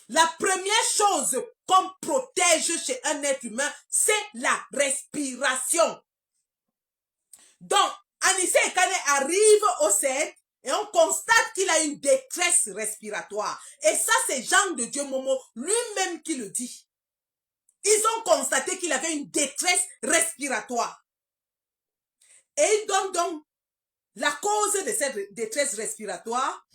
La première chose qu'on protège chez un être humain, c'est la respiration. Donc, Anissé Ekane arrive au CED et on constate qu'il a une détresse respiratoire. Et ça, c'est Jean de Dieu Momo lui-même qui le dit. Ils ont constaté qu'il avait une détresse respiratoire. Et il donne donc la cause de cette détresse respiratoire.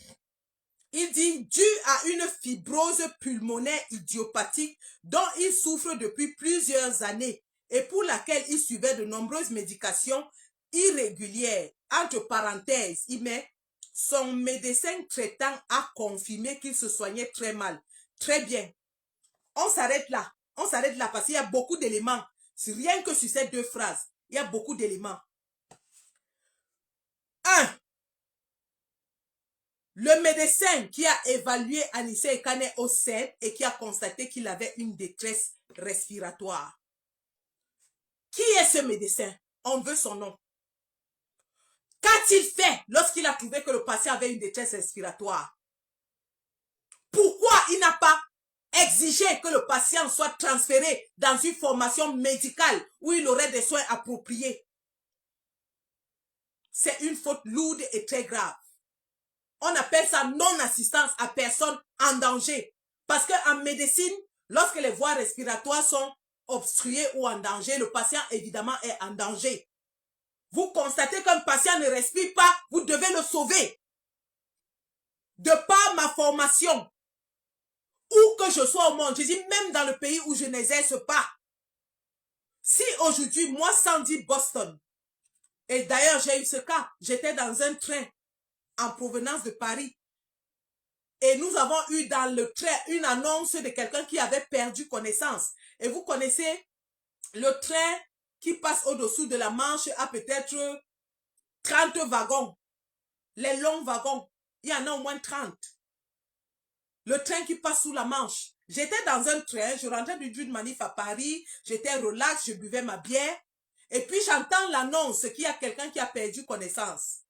Il dit, dû à une fibrose pulmonaire idiopathique dont il souffre depuis plusieurs années et pour laquelle il suivait de nombreuses médications irrégulières. Entre parenthèses, il met, son médecin traitant a confirmé qu'il se soignait très mal. Très bien. On s'arrête là. On s'arrête là parce qu'il y a beaucoup d'éléments. Rien que sur ces 2 phrases, il y a beaucoup d'éléments. 1. Le médecin qui a évalué Anissé Ekane au CED et qui a constaté qu'il avait une détresse respiratoire. Qui est ce médecin? On veut son nom. Qu'a-t-il fait lorsqu'il a trouvé que le patient avait une détresse respiratoire? Pourquoi il n'a pas exigé que le patient soit transféré dans une formation médicale où il aurait des soins appropriés? C'est une faute lourde et très grave. On appelle ça non-assistance à personne en danger. Parce qu'en médecine, lorsque les voies respiratoires sont obstruées ou en danger, le patient évidemment est en danger. Vous constatez qu'un patient ne respire pas, vous devez le sauver. De par ma formation, où que je sois au monde, je dis même dans le pays où je n'exerce pas. Si aujourd'hui, moi Sandy Boston, et d'ailleurs j'ai eu ce cas, j'étais dans un train en provenance de Paris, et nous avons eu dans le train une annonce de quelqu'un qui avait perdu connaissance. Et vous connaissez, le train qui passe au-dessous de la Manche a peut-être 30 wagons. Les longs wagons, il y en a au moins 30. Le train qui passe sous la Manche. J'étais dans un train, je rentrais d'une manif à Paris, j'étais relax, je buvais ma bière. Et puis j'entends l'annonce qu'il y a quelqu'un qui a perdu connaissance.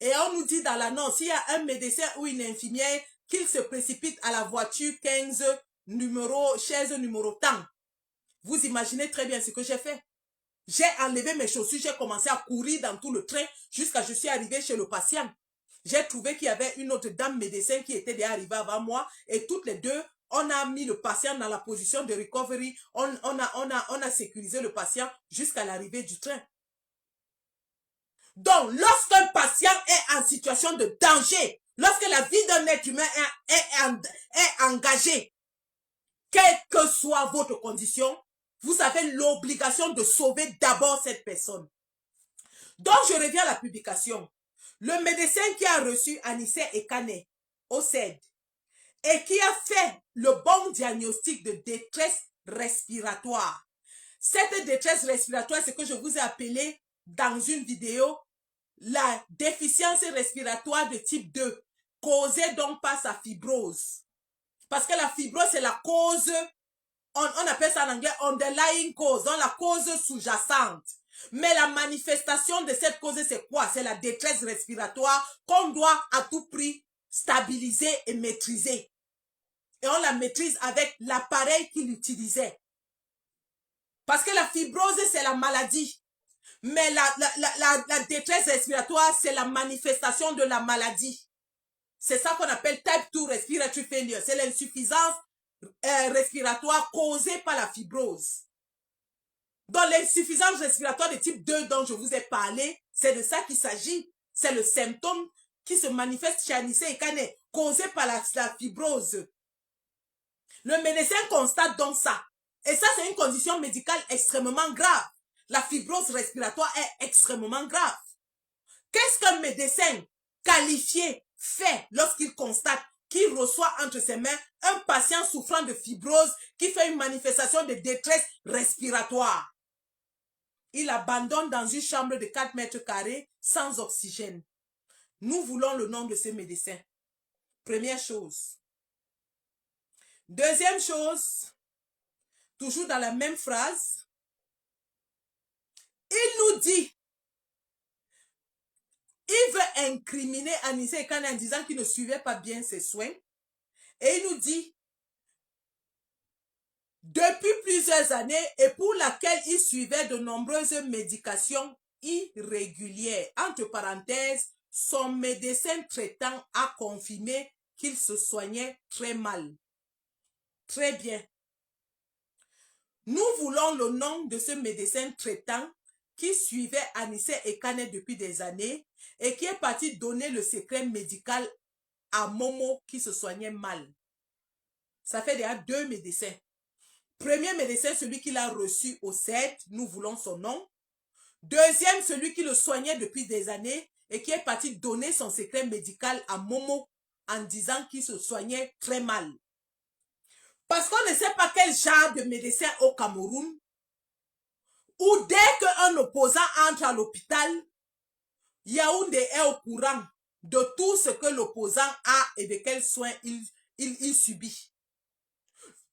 Et on nous dit dans l'annonce, s'il y a un médecin ou une infirmière, qu'il se précipite à la voiture 15, chaise numéro tant. Vous imaginez très bien ce que j'ai fait. J'ai enlevé mes chaussures, j'ai commencé à courir dans tout le train jusqu'à ce que je suis arrivé chez le patient. J'ai trouvé qu'il y avait une autre dame médecin qui était déjà arrivée avant moi et toutes les deux, on a mis le patient dans la position de recovery, on a sécurisé le patient jusqu'à l'arrivée du train. Donc, lorsqu'un patient est en situation de danger, lorsque la vie d'un être humain est engagée, quelle que soit votre condition, vous avez l'obligation de sauver d'abord cette personne. Donc, je reviens à la publication. Le médecin qui a reçu Anissé Ekane au CED et qui a fait le bon diagnostic de détresse respiratoire. Cette détresse respiratoire, c'est ce que je vous ai appelé dans une vidéo la déficience respiratoire de type 2, causée donc par sa fibrose. Parce que la fibrose, c'est la cause, on appelle ça en anglais underlying cause, donc la cause sous-jacente. Mais la manifestation de cette cause, c'est quoi? C'est la détresse respiratoire qu'on doit à tout prix stabiliser et maîtriser. Et on la maîtrise avec l'appareil qu'il utilisait. Parce que la fibrose, c'est la maladie. Mais la détresse respiratoire, c'est la manifestation de la maladie. C'est ça qu'on appelle type 2 respiratory failure. C'est l'insuffisance respiratoire causée par la fibrose. Dans l'insuffisance respiratoire de type 2 dont je vous ai parlé, c'est de ça qu'il s'agit. C'est le symptôme qui se manifeste chez Anissé Ekane, causé par la fibrose. Le médecin constate donc ça. Et ça, c'est une condition médicale extrêmement grave. La fibrose respiratoire est extrêmement grave. Qu'est-ce qu'un médecin qualifié fait lorsqu'il constate qu'il reçoit entre ses mains un patient souffrant de fibrose qui fait une manifestation de détresse respiratoire? Il abandonne dans une chambre de 4 mètres carrés sans oxygène. Nous voulons le nom de ce médecin. Première chose. Deuxième chose, toujours dans la même phrase, il nous dit, il veut incriminer Anissé Ekane en disant qu'il ne suivait pas bien ses soins. Et il nous dit, depuis plusieurs années et pour laquelle il suivait de nombreuses médications irrégulières. Entre parenthèses, son médecin traitant a confirmé qu'il se soignait très mal. Très bien. Nous voulons le nom de ce médecin traitant qui suivait Anissé Ekane depuis des années et qui est parti donner le secret médical à Momo qui se soignait mal. Ça fait déjà 2 médecins. Premier médecin, celui qui l'a reçu au CED, nous voulons son nom. Deuxième, celui qui le soignait depuis des années et qui est parti donner son secret médical à Momo en disant qu'il se soignait très mal. Parce qu'on ne sait pas quel genre de médecin au Cameroun, où dès qu'un opposant entre à l'hôpital, Yaoundé est au courant de tout ce que l'opposant a et de quels soins il subit.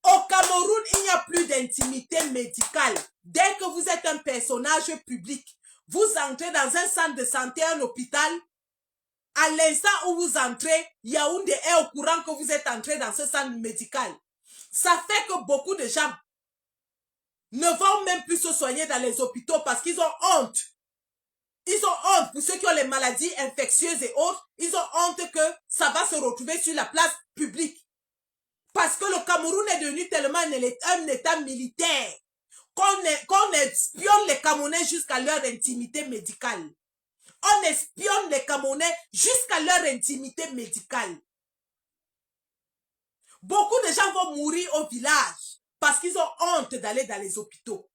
Au Cameroun, il n'y a plus d'intimité médicale. Dès que vous êtes un personnage public, vous entrez dans un centre de santé, un hôpital, à l'instant où vous entrez, Yaoundé est au courant que vous êtes entré dans ce centre médical. Ça fait que beaucoup de gens ne vont même plus se soigner dans les hôpitaux parce qu'ils ont honte. Ils ont honte. Pour ceux qui ont les maladies infectieuses et autres, ils ont honte que ça va se retrouver sur la place publique. Parce que le Cameroun est devenu tellement un état militaire qu'on espionne les Camerounais jusqu'à leur intimité médicale. On espionne les Camerounais jusqu'à leur intimité médicale. Beaucoup de gens vont mourir au village parce qu'ils ont honte d'aller dans les hôpitaux.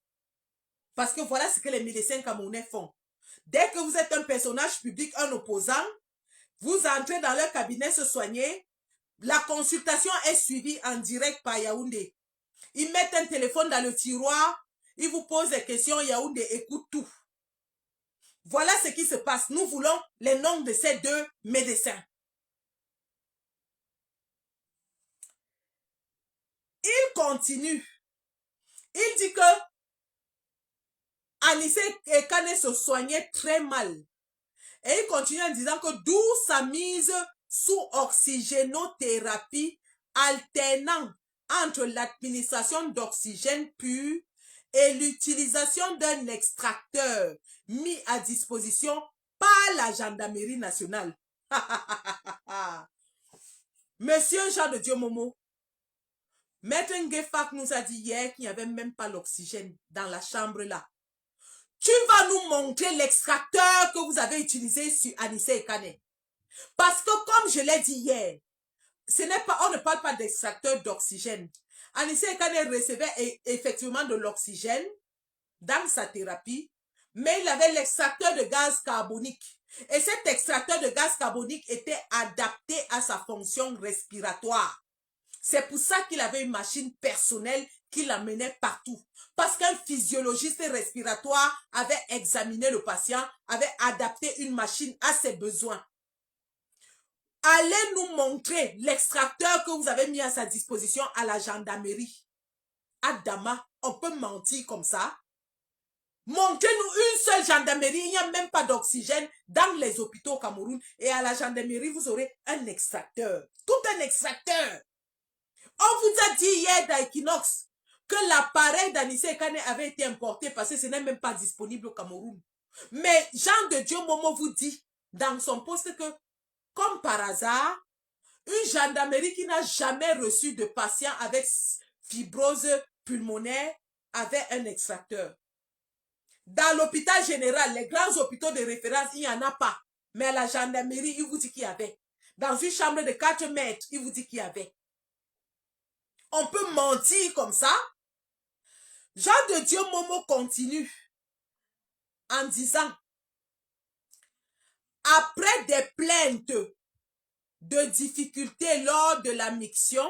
Parce que voilà ce que les médecins camerounais font. Dès que vous êtes un personnage public, un opposant, vous entrez dans leur cabinet se soigner. La consultation est suivie en direct par Yaoundé. Ils mettent un téléphone dans le tiroir, ils vous posent des questions, Yaoundé écoute tout. Voilà ce qui se passe. Nous voulons les noms de ces deux médecins. Il continue. Il dit que Anissé Kane se soignait très mal. Et il continue en disant que d'où sa mise sous oxygénothérapie alternant entre l'administration d'oxygène pur et l'utilisation d'un extracteur mis à disposition par la gendarmerie nationale. Monsieur Jean de Dieu Momo, Maître Ngefak nous a dit hier qu'il n'y avait même pas l'oxygène dans la chambre là. Tu vas nous montrer l'extracteur que vous avez utilisé sur Anissé Kane. Parce que comme je l'ai dit hier, on ne parle pas d'extracteur d'oxygène. Anissé Kane recevait effectivement de l'oxygène dans sa thérapie, mais il avait l'extracteur de gaz carbonique. Et cet extracteur de gaz carbonique était adapté à sa fonction respiratoire. C'est pour ça qu'il avait une machine personnelle qui l'amenait partout. Parce qu'un physiologiste respiratoire avait examiné le patient, avait adapté une machine à ses besoins. Allez nous montrer l'extracteur que vous avez mis à sa disposition à la gendarmerie. Adama, on peut mentir comme ça? Montrez-nous une seule gendarmerie, il n'y a même pas d'oxygène dans les hôpitaux au Cameroun. Et à la gendarmerie, vous aurez un extracteur. Tout un extracteur. On vous a dit hier d'Equinox que l'appareil d'Anissé Kane avait été importé parce que ce n'est même pas disponible au Cameroun. Mais Jean de Dieu Momo vous dit dans son poste que, comme par hasard, une gendarmerie qui n'a jamais reçu de patient avec fibrose pulmonaire avait un extracteur. Dans l'hôpital général, les grands hôpitaux de référence, il n'y en a pas. Mais à la gendarmerie, il vous dit qu'il y avait. Dans une chambre de 4 mètres, il vous dit qu'il y avait. On peut mentir comme ça. Jean de Dieu Momo continue en disant, après des plaintes de difficultés lors de la miction,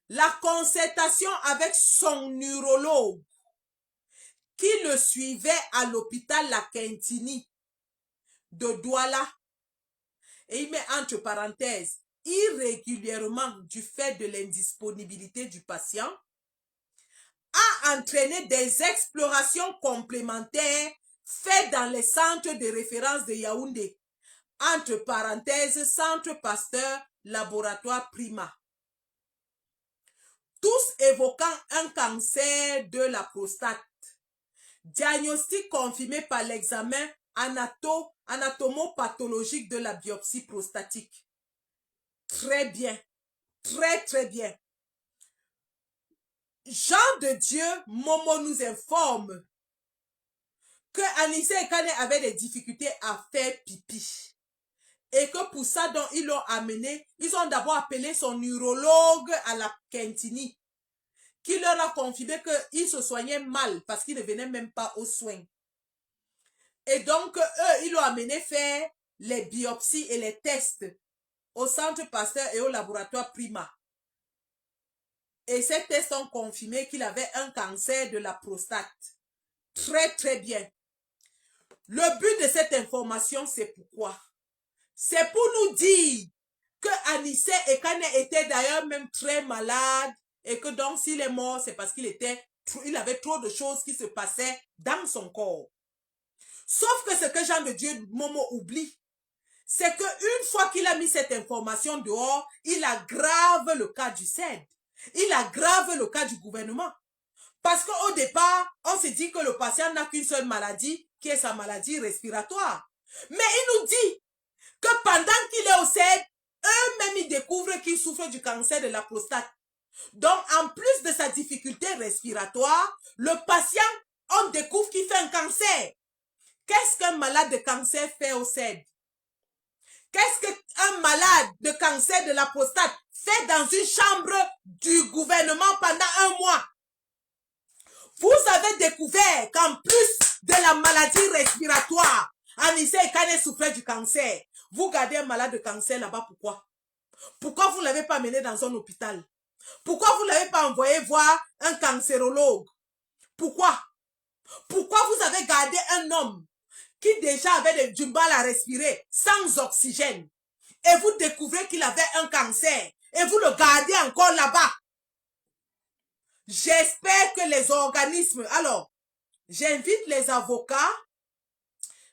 la concertation avec son neurologue qui le suivait à l'hôpital La Quintini de Douala, et il met entre parenthèses, irrégulièrement du fait de l'indisponibilité du patient, a entraîné des explorations complémentaires faites dans les centres de référence de Yaoundé, entre parenthèses, Centre Pasteur, Laboratoire Prima. Tous évoquant un cancer de la prostate. Diagnostic confirmé par l'examen anatomopathologique de la biopsie prostatique. Très bien. Très, très bien. Jean de Dieu Momo nous informe que Anissé Kane avait des difficultés à faire pipi. Et que pour ça, donc, ils l'ont amené, ils ont d'abord appelé son neurologue à la Quintini, qui leur a confirmé qu'il se soignait mal parce qu'il ne venait même pas aux soins. Et donc, eux, ils l'ont amené faire les biopsies et les tests au Centre Pasteur et au laboratoire Prima. Et ces tests ont confirmé qu'il avait un cancer de la prostate. Très, très bien. Le but de cette information, c'est pourquoi? C'est pour nous dire que Anissé Ekane était d'ailleurs même très malade et que donc s'il est mort, c'est parce il avait trop de choses qui se passaient dans son corps. Sauf que ce que Jean de Dieu Momo oublie, c'est qu'une fois qu'il a mis cette information dehors, il aggrave le cas du CED. Il aggrave le cas du gouvernement. Parce qu'au départ, on s'est dit que le patient n'a qu'une seule maladie, qui est sa maladie respiratoire. Mais il nous dit que pendant qu'il est au CED, eux-mêmes, ils découvrent qu'il souffre du cancer de la prostate. Donc, en plus de sa difficulté respiratoire, le patient, on découvre qu'il fait un cancer. Qu'est-ce qu'un malade de cancer fait au CED? Qu'est-ce qu'un malade de cancer de la prostate fait dans une chambre du gouvernement pendant un mois? Vous avez découvert qu'en plus de la maladie respiratoire, Anissé Ekane souffrait du cancer. Vous gardez un malade de cancer là-bas, pourquoi? Pourquoi vous ne l'avez pas mené dans un hôpital? Pourquoi vous ne l'avez pas envoyé voir un cancérologue? Pourquoi? Pourquoi vous avez gardé un homme qui déjà avait du mal à respirer sans oxygène et vous découvrez qu'il avait un cancer et vous le gardez encore là-bas? J'espère que les organismes... Alors, j'invite les avocats,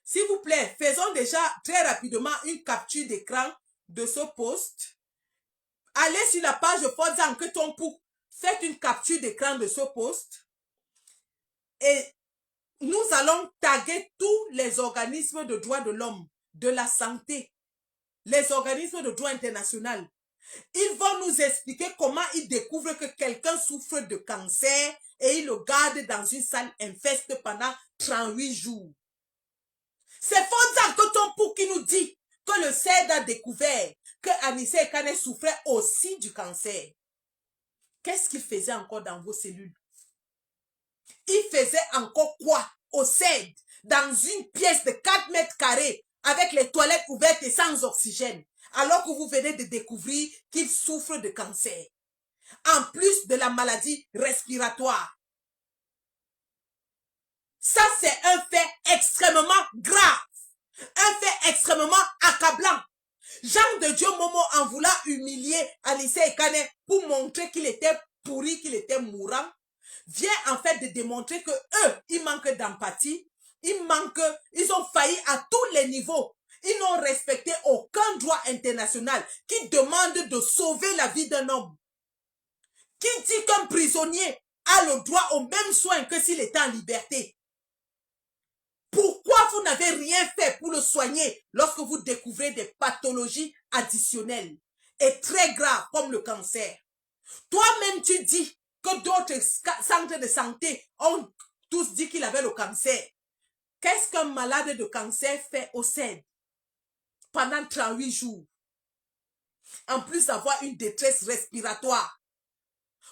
s'il vous plaît, faisons déjà très rapidement une capture d'écran de ce post. Allez sur la page Fodza Nketompu, faites une capture d'écran de ce post et nous allons taguer tous les organismes de droits de l'homme, de la santé, les organismes de droit international. Ils vont nous expliquer comment ils découvrent que quelqu'un souffre de cancer et ils le gardent dans une salle infeste pendant 38 jours. C'est Fodza Nketompu qui nous dit que le CED a découvert que Anissé Ekane souffrait aussi du cancer. Qu'est-ce qu'il faisait encore dans vos cellules? Il faisait encore quoi au CED dans une pièce de 4 mètres carrés avec les toilettes ouvertes et sans oxygène alors que vous venez de découvrir qu'il souffre de cancer en plus de la maladie respiratoire? Ça, c'est un fait extrêmement grave, un fait extrêmement accablant. Jean de Dieu Momo, en voulant humilier Anissé Ekane pour montrer qu'il était pourri, qu'il était mourant, vient en fait de démontrer que eux, ils manquent d'empathie, ils ont failli à tous les niveaux. Ils n'ont respecté aucun droit international qui demande de sauver la vie d'un homme. Qui dit qu'un prisonnier a le droit aux mêmes soins que s'il était en liberté? Pourquoi vous n'avez rien fait pour le soigner lorsque vous découvrez des pathologies additionnelles et très graves comme le cancer? Toi-même, tu dis que d'autres centres de santé ont tous dit qu'il avait le cancer. Qu'est-ce qu'un malade de cancer fait au CED pendant 38 jours? En plus d'avoir une détresse respiratoire.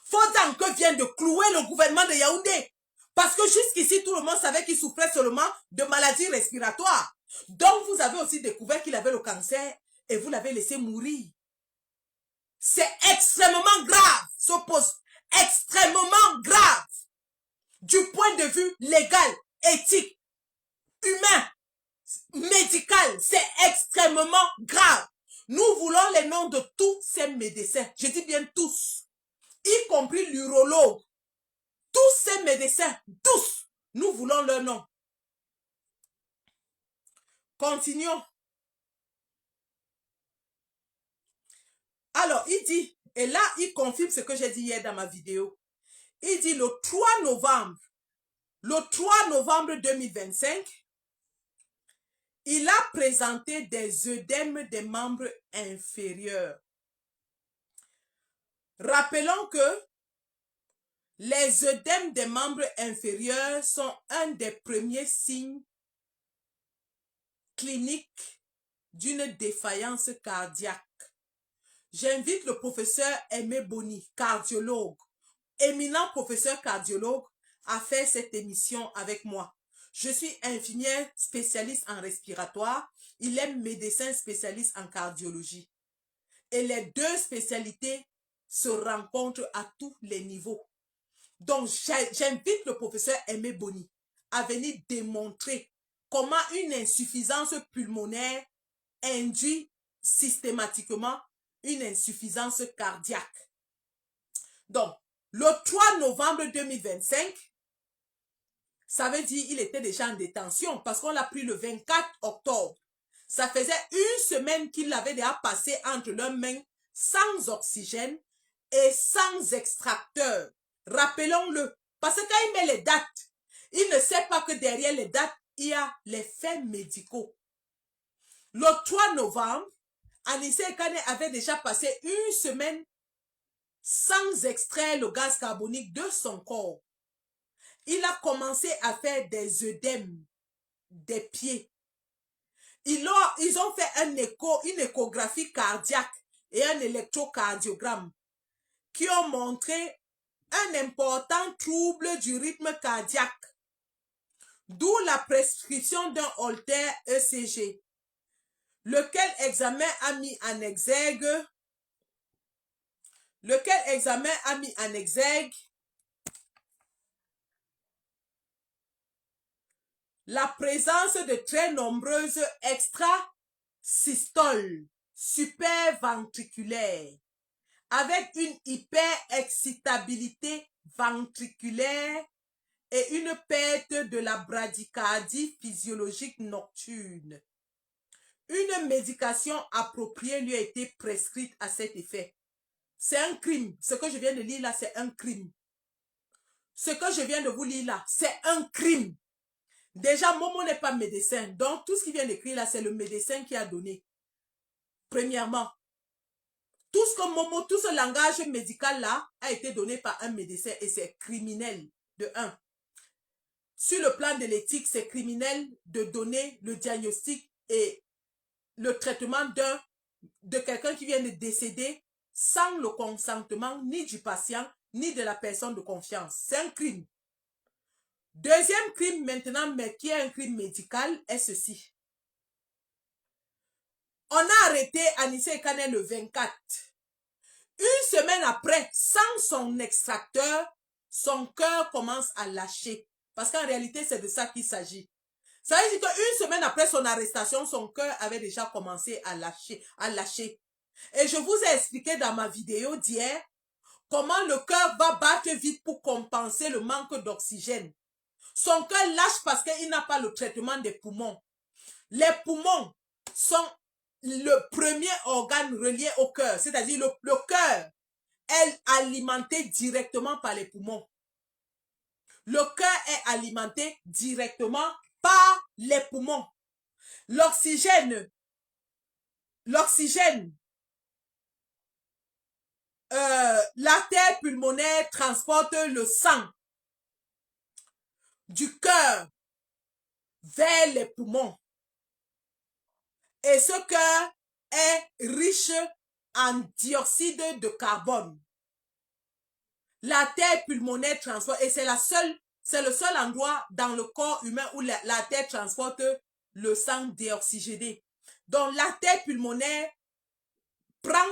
Fodza Nketompu vient de clouer le gouvernement de Yaoundé. Parce que jusqu'ici, tout le monde savait qu'il souffrait seulement de maladies respiratoires. Donc, vous avez aussi découvert qu'il avait le cancer et vous l'avez laissé mourir. C'est extrêmement grave, ce poste. Extrêmement grave. Du point de vue légal, éthique, humain, médical, c'est extrêmement grave. Nous voulons les noms de tous ces médecins. Je dis bien tous. Y compris l'urologue. Tous ces médecins, tous, nous voulons leur nom. Continuons. Alors, il dit, et là, il confirme ce que j'ai dit hier dans ma vidéo. Il dit le 3 novembre 2025, il a présenté des œdèmes des membres inférieurs. Rappelons que les œdèmes des membres inférieurs sont un des premiers signes cliniques d'une défaillance cardiaque. J'invite le professeur Aimé Boni, cardiologue, éminent professeur cardiologue, à faire cette émission avec moi. Je suis infirmière spécialiste en respiratoire, il est médecin spécialiste en cardiologie. Et les deux spécialités se rencontrent à tous les niveaux. Donc, j'invite le professeur Aimé Boni à venir démontrer comment une insuffisance pulmonaire induit systématiquement une insuffisance cardiaque. Donc, le 3 novembre 2025, ça veut dire qu'il était déjà en détention parce qu'on l'a pris le 24 octobre. Ça faisait une semaine qu'il l'avait déjà passé entre leurs mains sans oxygène et sans extracteur. Rappelons-le, parce que quand il met les dates, il ne sait pas que derrière les dates, il y a les faits médicaux. Le 3 novembre, Anissé Ekane avait déjà passé une semaine sans extraire le gaz carbonique de son corps. Il a commencé à faire des œdèmes des pieds. Ils ont fait une échographie cardiaque et un électrocardiogramme qui ont montré un important trouble du rythme cardiaque, d'où la prescription d'un Holter ECG, lequel examen a mis en exergue la présence de très nombreuses extrasystoles superventriculaires avec une hyperexcitabilité ventriculaire et une perte de la bradycardie physiologique nocturne. Une médication appropriée lui a été prescrite à cet effet. C'est un crime. Ce que je viens de lire là, c'est un crime. Ce que je viens de vous lire là, c'est un crime. Déjà, Momo n'est pas médecin. Donc, tout ce qu'il vient d'écrire là, c'est le médecin qui a donné. Premièrement, tout ce langage médical là a été donné par un médecin et c'est criminel de 1. Sur le plan de l'éthique, c'est criminel de donner le diagnostic et le traitement de quelqu'un qui vient de décéder sans le consentement ni du patient ni de la personne de confiance. C'est un crime. Deuxième crime maintenant, mais qui est un crime médical, est ceci. On a arrêté Anissé Ekane le 24. Une semaine après, sans son extracteur, son cœur commence à lâcher. Parce qu'en réalité, c'est de ça qu'il s'agit. Ça veut dire qu'une semaine après son arrestation, son cœur avait déjà commencé à lâcher. Et je vous ai expliqué dans ma vidéo d'hier comment le cœur va battre vite pour compenser le manque d'oxygène. Son cœur lâche parce qu'il n'a pas le traitement des poumons. Les poumons sont le premier organe relié au cœur, c'est-à-dire le cœur est alimenté directement par les poumons. Le cœur est alimenté directement par les poumons. L'oxygène, l'artère pulmonaire transporte le sang du cœur vers les poumons. Et ce cœur est riche en dioxyde de carbone. L'artère pulmonaire transporte, et c'est le seul endroit dans le corps humain où l'artère transporte le sang déoxygéné. Donc l'artère pulmonaire prend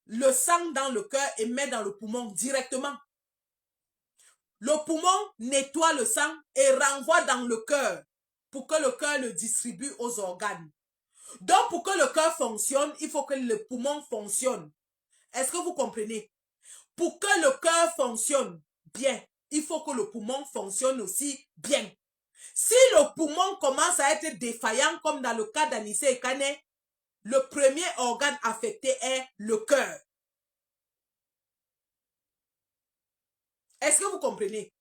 le sang dans le cœur et met dans le poumon directement. Le poumon nettoie le sang et renvoie dans le cœur pour que le cœur le distribue aux organes. Donc, pour que le cœur fonctionne, il faut que le poumon fonctionne. Est-ce que vous comprenez? Pour que le cœur fonctionne bien, il faut que le poumon fonctionne aussi bien. Si le poumon commence à être défaillant, comme dans le cas d'Anissé Ekane, le premier organe affecté est le cœur. Est-ce que vous comprenez?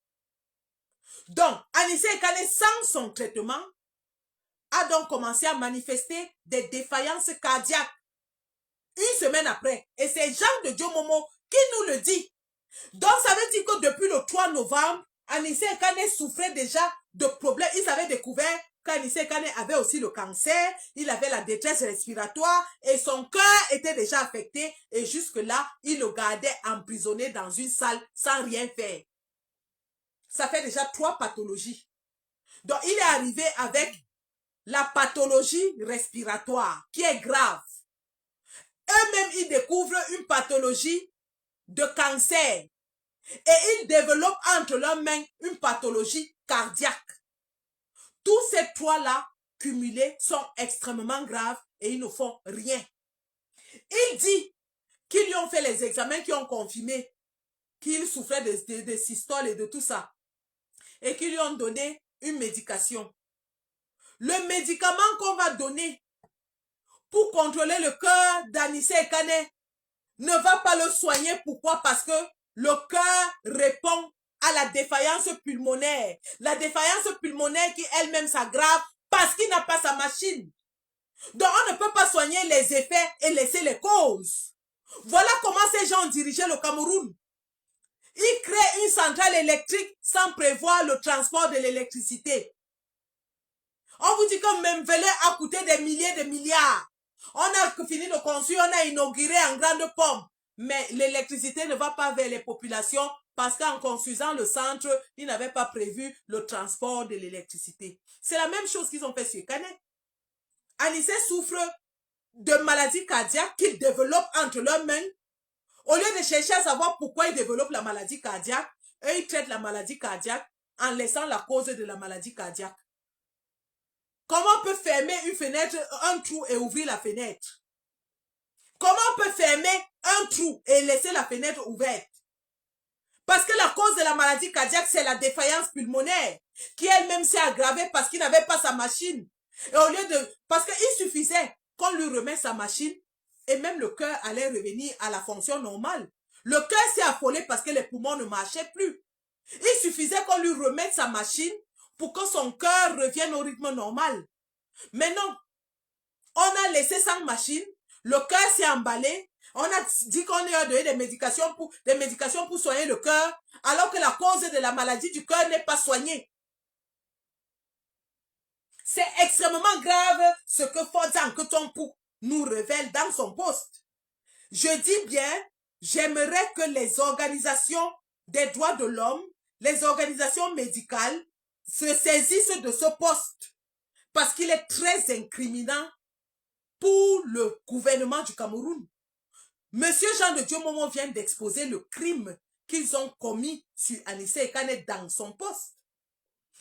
Donc, Anissé Ekane, sans son traitement, a donc commencé à manifester des défaillances cardiaques. Une semaine après. Et c'est Jean de Dieu Momo qui nous le dit. Donc, ça veut dire que depuis le 3 novembre, Anissé Ekane souffrait déjà de problèmes. Ils avaient découvert qu'Anissé Ekane avait aussi le cancer, il avait la détresse respiratoire et son cœur était déjà affecté. Et jusque-là, il le gardait emprisonné dans une salle sans rien faire. Ça fait déjà 3 pathologies. Donc, il est arrivé avec la pathologie respiratoire qui est grave. Eux-mêmes, ils découvrent une pathologie de cancer et ils développent entre leurs mains une pathologie cardiaque. Tous ces 3-là cumulés sont extrêmement graves et ils ne font rien. Il dit qu'ils lui ont fait les examens qui ont confirmé qu'il souffrait de systole et de tout ça. Et qu'ils lui ont donné une médication. Le médicament qu'on va donner pour contrôler le cœur d'Anissé Ekane ne va pas le soigner. Pourquoi? Parce que le cœur répond à la défaillance pulmonaire. La défaillance pulmonaire qui elle-même s'aggrave parce qu'il n'a pas sa machine. Donc on ne peut pas soigner les effets et laisser les causes. Voilà comment ces gens ont dirigé le Cameroun. Ils créent une centrale électrique sans prévoir le transport de l'électricité. On vous dit que Memvele a coûté des milliers de milliards. On a fini de construire, on a inauguré en grande pompe. Mais l'électricité ne va pas vers les populations parce qu'en construisant le centre, ils n'avaient pas prévu le transport de l'électricité. C'est la même chose qu'ils ont fait sur Canet. Anissé souffre de maladies cardiaques qu'ils développent entre leurs mains. Au lieu de chercher à savoir pourquoi ils développent la maladie cardiaque, eux, ils traitent la maladie cardiaque en laissant la cause de la maladie cardiaque. Comment on peut fermer une fenêtre, un trou et ouvrir la fenêtre? Comment on peut fermer un trou et laisser la fenêtre ouverte? Parce que la cause de la maladie cardiaque, c'est la défaillance pulmonaire, qui elle-même s'est aggravée parce qu'il n'avait pas sa machine. Et au lieu de... Parce qu'il suffisait qu'on lui remette sa machine, et même le cœur allait revenir à la fonction normale. Le cœur s'est affolé parce que les poumons ne marchaient plus. Il suffisait qu'on lui remette sa machine pour que son cœur revienne au rythme normal. Mais non, on a laissé sans machine, le cœur s'est emballé, on a dit qu'on a donné des médications pour soigner le cœur, alors que la cause de la maladie du cœur n'est pas soignée. C'est extrêmement grave ce que Fodza Nketompu nous révèle dans son poste. Je dis bien, j'aimerais que les organisations des droits de l'homme, les organisations médicales, se saisissent de ce poste parce qu'il est très incriminant pour le gouvernement du Cameroun. Monsieur Jean de Dieu Momo vient d'exposer le crime qu'ils ont commis sur Anissé Ekane dans son poste.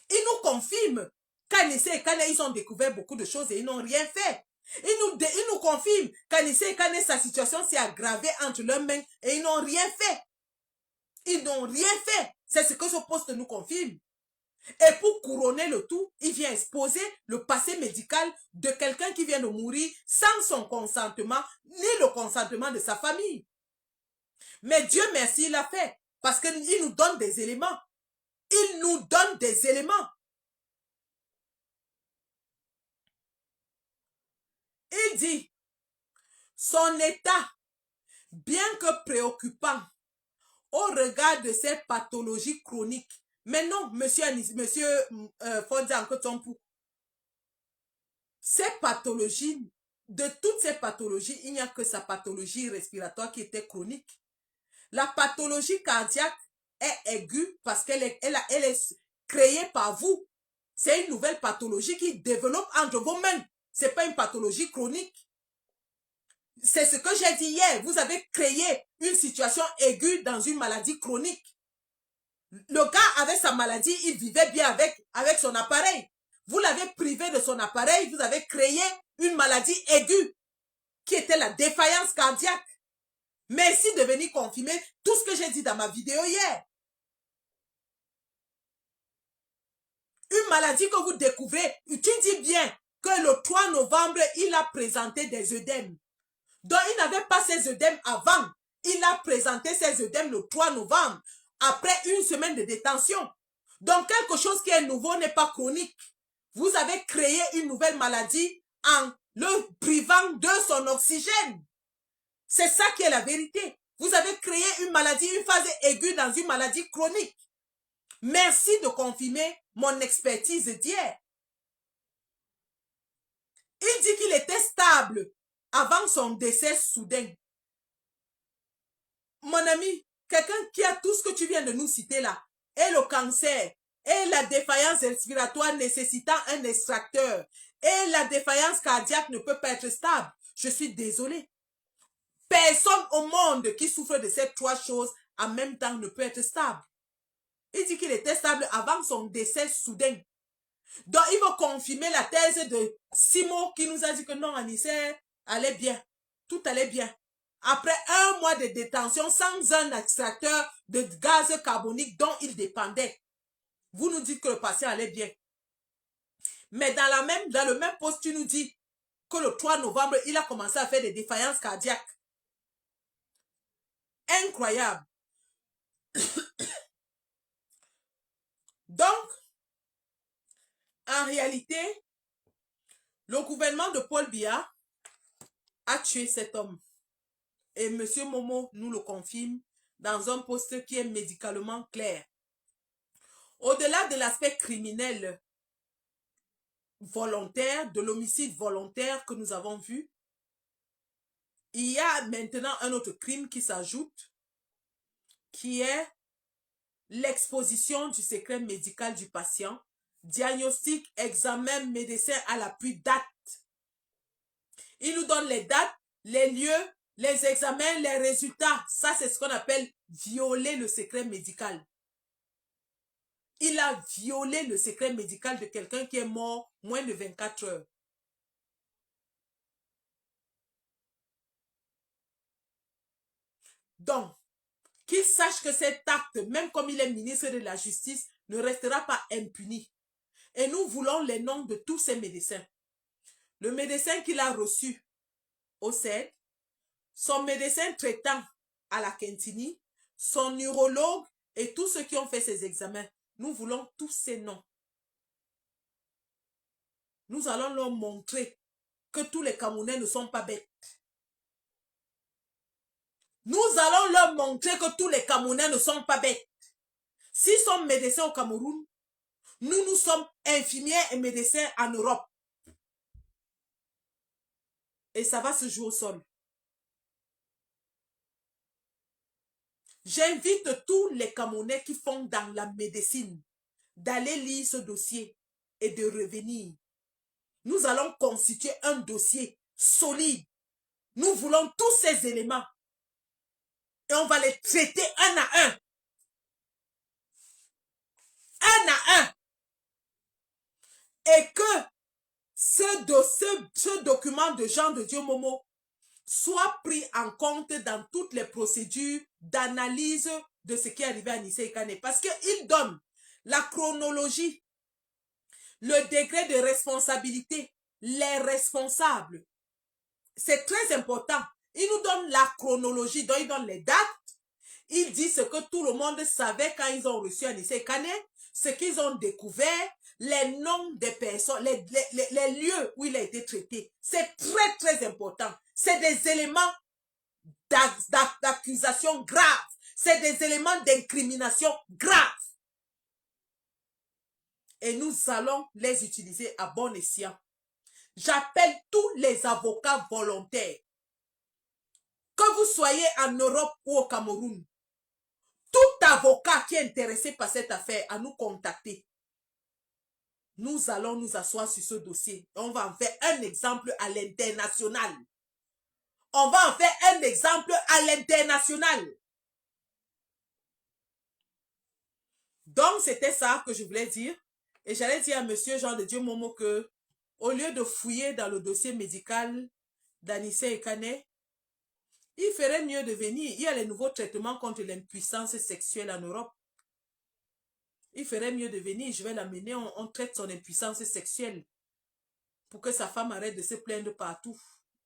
Il nous confirme qu'Anissé Ekane, ils ont découvert beaucoup de choses et ils n'ont rien fait. Il nous confirme qu'Anissé Ekane, sa situation s'est aggravée entre leurs mains et ils n'ont rien fait. Ils n'ont rien fait. C'est ce que ce poste nous confirme. Et pour couronner le tout, il vient exposer le passé médical de quelqu'un qui vient de mourir sans son consentement, ni le consentement de sa famille. Mais Dieu merci, il l'a fait. Parce qu'il nous donne des éléments. Il nous donne des éléments. Il dit, son état, bien que préoccupant, au regard de ses pathologies chroniques. Mais non, monsieur Fodza Nketompu, ces pathologies, de toutes ces pathologies, il n'y a que sa pathologie respiratoire qui était chronique. La pathologie cardiaque est aiguë parce qu'elle est créée par vous. C'est une nouvelle pathologie qui développe entre vos mains. Ce n'est pas une pathologie chronique. C'est ce que j'ai dit hier. Vous avez créé une situation aiguë dans une maladie chronique. Le gars avait sa maladie, il vivait bien avec son appareil. Vous l'avez privé de son appareil, vous avez créé une maladie aiguë qui était la défaillance cardiaque. Merci de venir confirmer tout ce que j'ai dit dans ma vidéo hier. Une maladie que vous découvrez, tu dis bien que le 3 novembre, il a présenté des œdèmes. Donc, il n'avait pas ces œdèmes avant. Il a présenté ses œdèmes le 3 novembre, après une semaine de détention. Donc, quelque chose qui est nouveau n'est pas chronique. Vous avez créé une nouvelle maladie en le privant de son oxygène. C'est ça qui est la vérité. Vous avez créé une maladie, une phase aiguë dans une maladie chronique. Merci de confirmer mon expertise d'hier. Il dit qu'il était stable avant son décès soudain. Mon ami, quelqu'un qui a tout ce que tu viens de nous citer là, et le cancer, et la défaillance respiratoire nécessitant un extracteur, et la défaillance cardiaque ne peut pas être stable. Je suis désolé. Personne au monde qui souffre de ces trois choses en même temps ne peut être stable. Il dit qu'il était stable avant son décès soudain. Donc, il va confirmer la thèse de Simo qui nous a dit que non, Anissé allait bien. Tout allait bien. Après 1 mois de détention sans un extracteur de gaz carbonique dont il dépendait, vous nous dites que le patient allait bien. Mais dans le même poste, tu nous dis que le 3 novembre, il a commencé à faire des défaillances cardiaques. Incroyable. Donc, en réalité, le gouvernement de Paul Biya a tué cet homme. Et M. Momo nous le confirme dans un poste qui est médicalement clair. Au-delà de l'aspect criminel volontaire, de l'homicide volontaire que nous avons vu, il y a maintenant un autre crime qui s'ajoute, qui est l'exposition du secret médical du patient, diagnostic, examen, médecin à l'appui, date. Il nous donne les dates, les lieux, les examens, les résultats. Ça, c'est ce qu'on appelle violer le secret médical. Il a violé le secret médical de quelqu'un qui est mort moins de 24 heures. Donc, qu'il sache que cet acte, même comme il est ministre de la Justice, ne restera pas impuni. Et nous voulons les noms de tous ces médecins. Le médecin qu'il a reçu au CED, son médecin traitant à la Quintini, son neurologue et tous ceux qui ont fait ces examens. Nous voulons tous ces noms. Nous allons leur montrer que tous les Camerounais ne sont pas bêtes. Nous allons leur montrer que tous les Camerounais ne sont pas bêtes. S'ils sont médecins au Cameroun, nous sommes infirmières et médecins en Europe. Et ça va se jouer au sol. J'invite tous les Camerounais qui font dans la médecine d'aller lire ce dossier et de revenir. Nous allons constituer un dossier solide. Nous voulons tous ces éléments. Et on va les traiter un à un. Un à un. Et que ce document de Jean de Dieu Momo soit pris en compte dans toutes les procédures d'analyse de ce qui est arrivé à Anissé Kane. Parce qu'il donne la chronologie, le degré de responsabilité, les responsables. C'est très important. Il nous donne la chronologie, donc il donne les dates. Il dit ce que tout le monde savait quand ils ont reçu Anissé Kane, ce qu'ils ont découvert, les noms des personnes, les lieux où il a été traité. C'est très, très important. C'est des éléments d'accusation graves. C'est des éléments d'incrimination graves. Et nous allons les utiliser à bon escient. J'appelle tous les avocats volontaires. Que vous soyez en Europe ou au Cameroun, tout avocat qui est intéressé par cette affaire à nous contacter. Nous allons nous asseoir sur ce dossier. On va en faire un exemple à l'international. On va en faire un exemple à l'international. Donc, c'était ça que je voulais dire. Et j'allais dire à monsieur Jean de Dieu Momo que, au lieu de fouiller dans le dossier médical d'Anissé Kane, il ferait mieux de venir. Il y a les nouveaux traitements contre l'impuissance sexuelle en Europe. Il ferait mieux de venir. Je vais l'amener. On traite son impuissance sexuelle pour que sa femme arrête de se plaindre partout,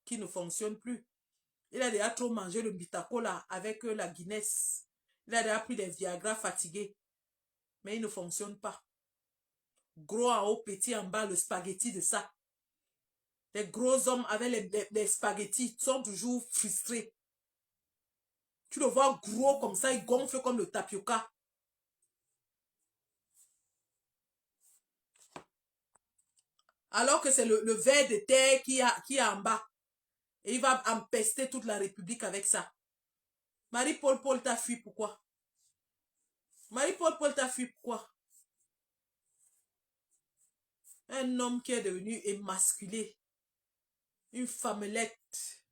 qui ne fonctionne plus. Il a déjà trop mangé le bitacola avec la Guinness. Il a déjà pris des Viagra fatigués. Mais il ne fonctionne pas. Gros en haut, petit en bas, le spaghetti de ça. Les gros hommes avec les spaghettis sont toujours frustrés. Tu le vois gros comme ça, il gonfle comme le tapioca. Alors que c'est le ver de terre qui est en bas. Et il va empester toute la République avec ça. Marie-Paul Paul t'a fui, pourquoi? Marie-Paul Paul t'a fui, pourquoi? Un homme qui est devenu émasculé. Une femmelette.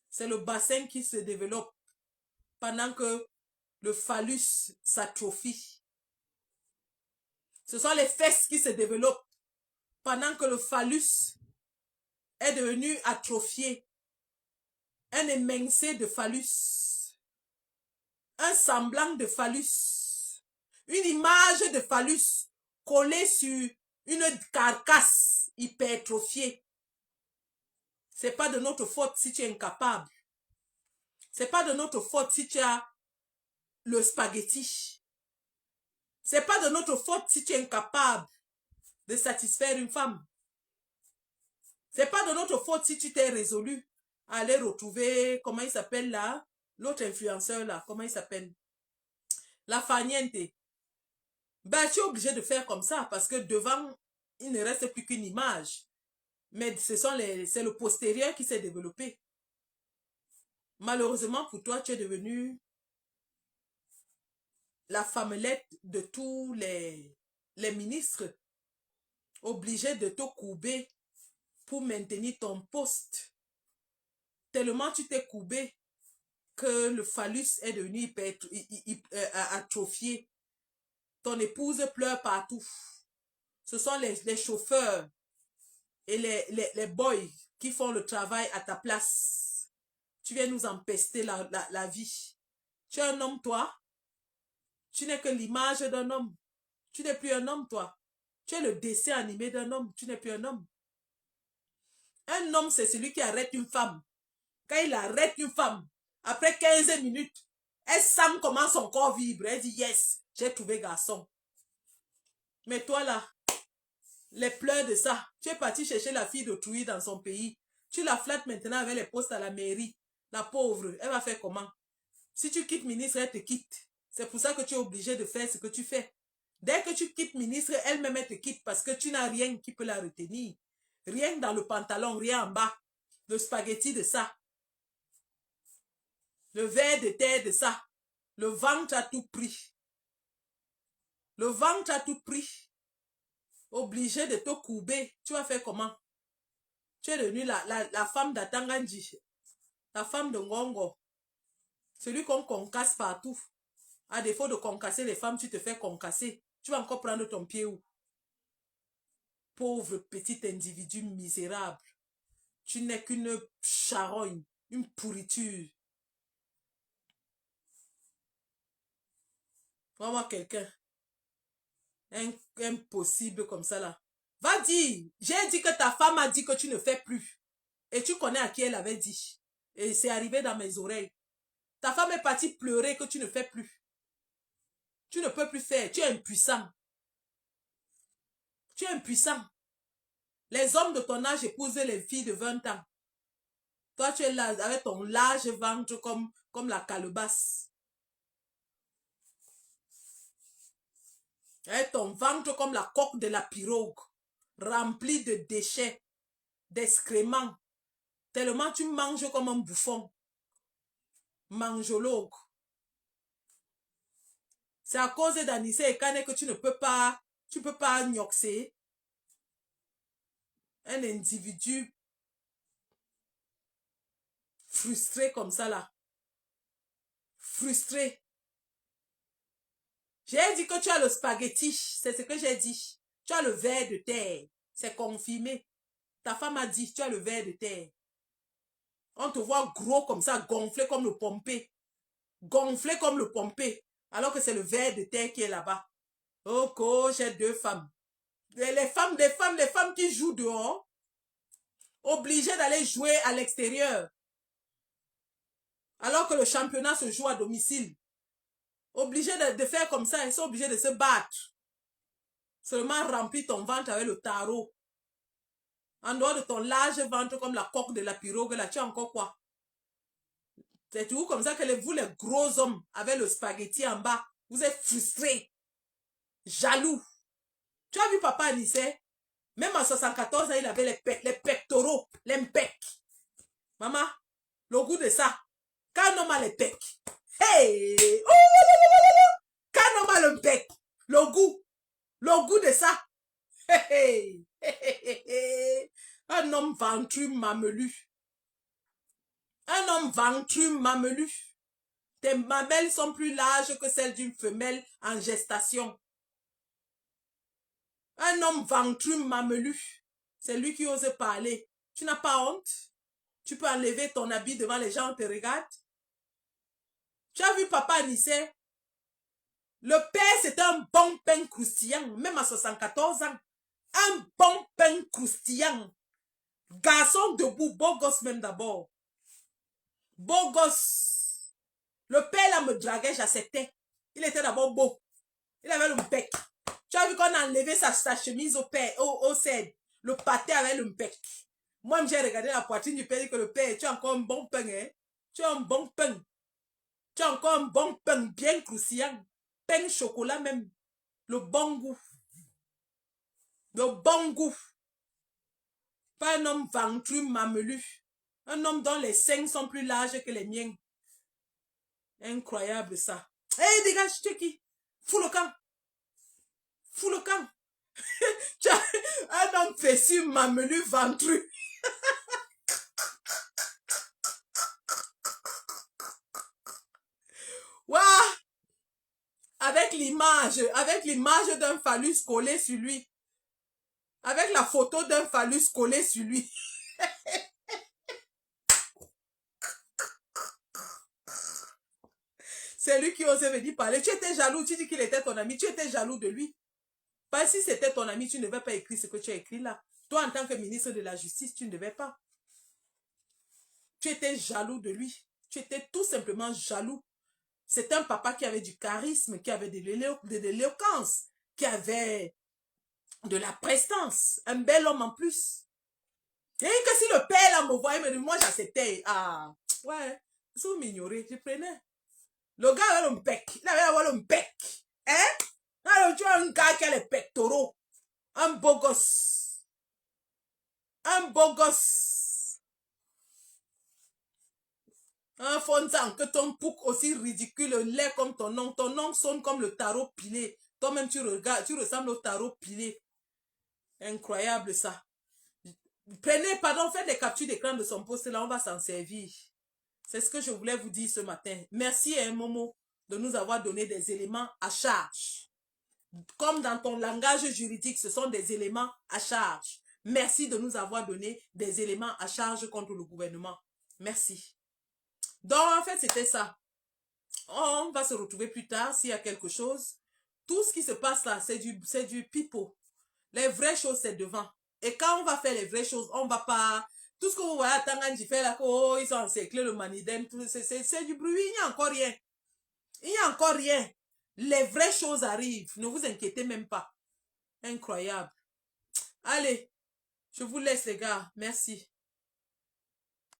C'est le bassin qui se développe pendant que le phallus s'atrophie. Ce sont les fesses qui se développent pendant que le phallus est devenu atrophié, un émincé de phallus, un semblant de phallus, une image de phallus collée sur une carcasse hypertrophiée. C'est pas de notre faute si tu es incapable. C'est pas de notre faute si tu as le spaghetti. C'est pas de notre faute si tu es incapable de satisfaire une femme. C'est pas de notre faute si tu t'es résolu à aller retrouver, comment il s'appelle là, l'autre influenceur là, comment il s'appelle, la Faniente. Ben, tu es obligé de faire comme ça parce que devant, il ne reste plus qu'une image. Mais c'est le postérieur qui s'est développé. Malheureusement pour toi, tu es devenu la femmelette de tous les ministres, obligé de te courber pour maintenir ton poste. Tellement tu t'es courbé que le phallus est devenu atrophié. Ton épouse pleure partout. Ce sont les chauffeurs et les boys qui font le travail à ta place. Tu viens nous empester la vie. Tu es un homme, toi. Tu n'es que l'image d'un homme. Tu n'es plus un homme, toi. Tu es le dessin animé d'un homme. Tu n'es plus un homme. Un homme, c'est celui qui arrête une femme. Quand il arrête une femme, après 15 minutes, elle sent comment son corps vibre. Elle dit, yes, j'ai trouvé garçon. Mais toi là, les pleurs de ça, tu es parti chercher la fille d'autrui dans son pays. Tu la flattes maintenant avec les postes à la mairie. La pauvre, elle va faire comment? Si tu quittes ministre, elle te quitte. C'est pour ça que tu es obligé de faire ce que tu fais. Dès que tu quittes ministre, elle-même elle te quitte parce que tu n'as rien qui peut la retenir. Rien dans le pantalon, rien en bas. Le spaghetti de ça. Le verre de terre de ça. Le ventre a tout pris. Le ventre a tout pris. Obligé de te courber. Tu vas faire comment? Tu es devenue la femme d'Atangandji. La femme de Ngongo. Celui qu'on concasse partout. À défaut de concasser les femmes, tu te fais concasser. Tu vas encore prendre ton pied où? Pauvre petit individu misérable. Tu n'es qu'une charogne, une pourriture. Vraiment quelqu'un. Impossible comme ça là. Va dire, j'ai dit que ta femme a dit que tu ne fais plus. Et tu connais à qui elle avait dit. Et c'est arrivé dans mes oreilles. Ta femme est partie pleurer que tu ne fais plus. Tu ne peux plus faire. Tu es impuissant. Tu es impuissant. Les hommes de ton âge épousent les filles de 20 ans. Toi, tu es là avec ton large ventre comme la calebasse. Avec ton ventre comme la coque de la pirogue. Rempli de déchets, d'excréments. Tellement tu manges comme un bouffon. Mangeologue. C'est à cause d'Anissé et Kane que tu peux pas gnoxer. Un individu frustré comme ça là. Frustré. J'ai dit que tu as le spaghetti. C'est ce que j'ai dit. Tu as le ver de terre. C'est confirmé. Ta femme a dit, tu as le ver de terre. On te voit gros comme ça, gonflé comme le pompé. Gonflé comme le pompé. Alors que c'est le ver de terre qui est là-bas. Oh, j'ai 2 femmes. Les femmes qui jouent dehors. Obligées d'aller jouer à l'extérieur. Alors que le championnat se joue à domicile. Obligées de faire comme ça. Elles sont obligées de se battre. Seulement remplir ton ventre avec le tarot. En dehors de ton large ventre comme la coque de la pirogue, là, tu as encore quoi? C'est toujours comme ça que vous, les gros hommes, avec le spaghetti en bas, vous êtes frustrés, jaloux. Tu as vu papa Anissé? Même en 74 ans, il avait les pectoraux, les pecs. Maman, le goût de ça. Quand un homme a les pecs, hey! Quand un homme a le bec, le goût de ça. Hey! Un homme ventru mamelu. Un homme ventru mamelu. Tes mamelles sont plus larges que celles d'une femelle en gestation. Un homme ventru, mamelu. C'est lui qui ose parler. Tu n'as pas honte? Tu peux enlever ton habit devant les gens, on te regarde. Tu as vu papa Anissé? Le père, c'est un bon pain croustillant, même à 74 ans. Un bon pain croustillant. Garçon debout, beau gosse même d'abord. Beau gosse. Le père là me draguait, j'acceptais. Il était d'abord beau. Il avait le bec. Tu as vu qu'on a enlevé sa chemise au père, au cèdre. Le pâté avec le bec. Moi, j'ai regardé la poitrine du père et dit que le père, tu as encore un bon pain, hein? Tu as un bon pain. Tu as encore un bon pain bien croustillant. Pain chocolat même. Le bon goût. Le bon goût. Pas un homme ventru, mamelu. Un homme dont les seins sont plus larges que les miens. Incroyable ça. Hé, hey, dégage, tu es qui? Fous le camp. Fous le camp. Tu as un homme fessu, mamelu, ventru. Waouh! Avec l'image d'un phallus collé sur lui. Avec la photo d'un phallus collé sur lui. C'est lui qui osait venir parler. Tu étais jaloux, tu dis qu'il était ton ami, tu étais jaloux de lui. Parce que si c'était ton ami, tu ne devais pas écrire ce que tu as écrit là. Toi, en tant que ministre de la Justice, tu ne devais pas. Tu étais jaloux de lui. Tu étais tout simplement jaloux. C'est un papa qui avait du charisme, qui avait de l'éloquence, qui avait de la prestance. Un bel homme en plus. Et que si le père là me voyait, me dit, moi j'acceptais. Ah, ouais, si vous m'ignorez, je prenais. Le gars avait le bec. Il avait le bec. Hein? Alors, tu as un gars qui a les pectoraux. Un beau gosse. Un beau gosse. Un fonzan, que ton pouc aussi ridicule, laid comme ton nom. Ton nom sonne comme le tarot pilé. Toi-même, tu regardes, tu ressembles au tarot pilé. Incroyable ça. Prenez, pardon, faites des captures d'écran de son poste, là, on va s'en servir. C'est ce que je voulais vous dire ce matin. Merci, Momo, de nous avoir donné des éléments à charge. Comme dans ton langage juridique, ce sont des éléments à charge. Merci de nous avoir donné des éléments à charge contre le gouvernement. Merci. Donc, en fait, c'était ça. On va se retrouver plus tard s'il y a quelque chose. Tout ce qui se passe là, c'est du pipeau. Les vraies choses, c'est devant. Et quand on va faire les vraies choses, on va pas... Tout ce que vous voyez à Tanganji fait là, oh, ils ont encerclé le Maniden, c'est du bruit, il n'y a encore rien. Il n'y a encore rien. Les vraies choses arrivent. Ne vous inquiétez même pas. Incroyable. Allez, je vous laisse les gars. Merci.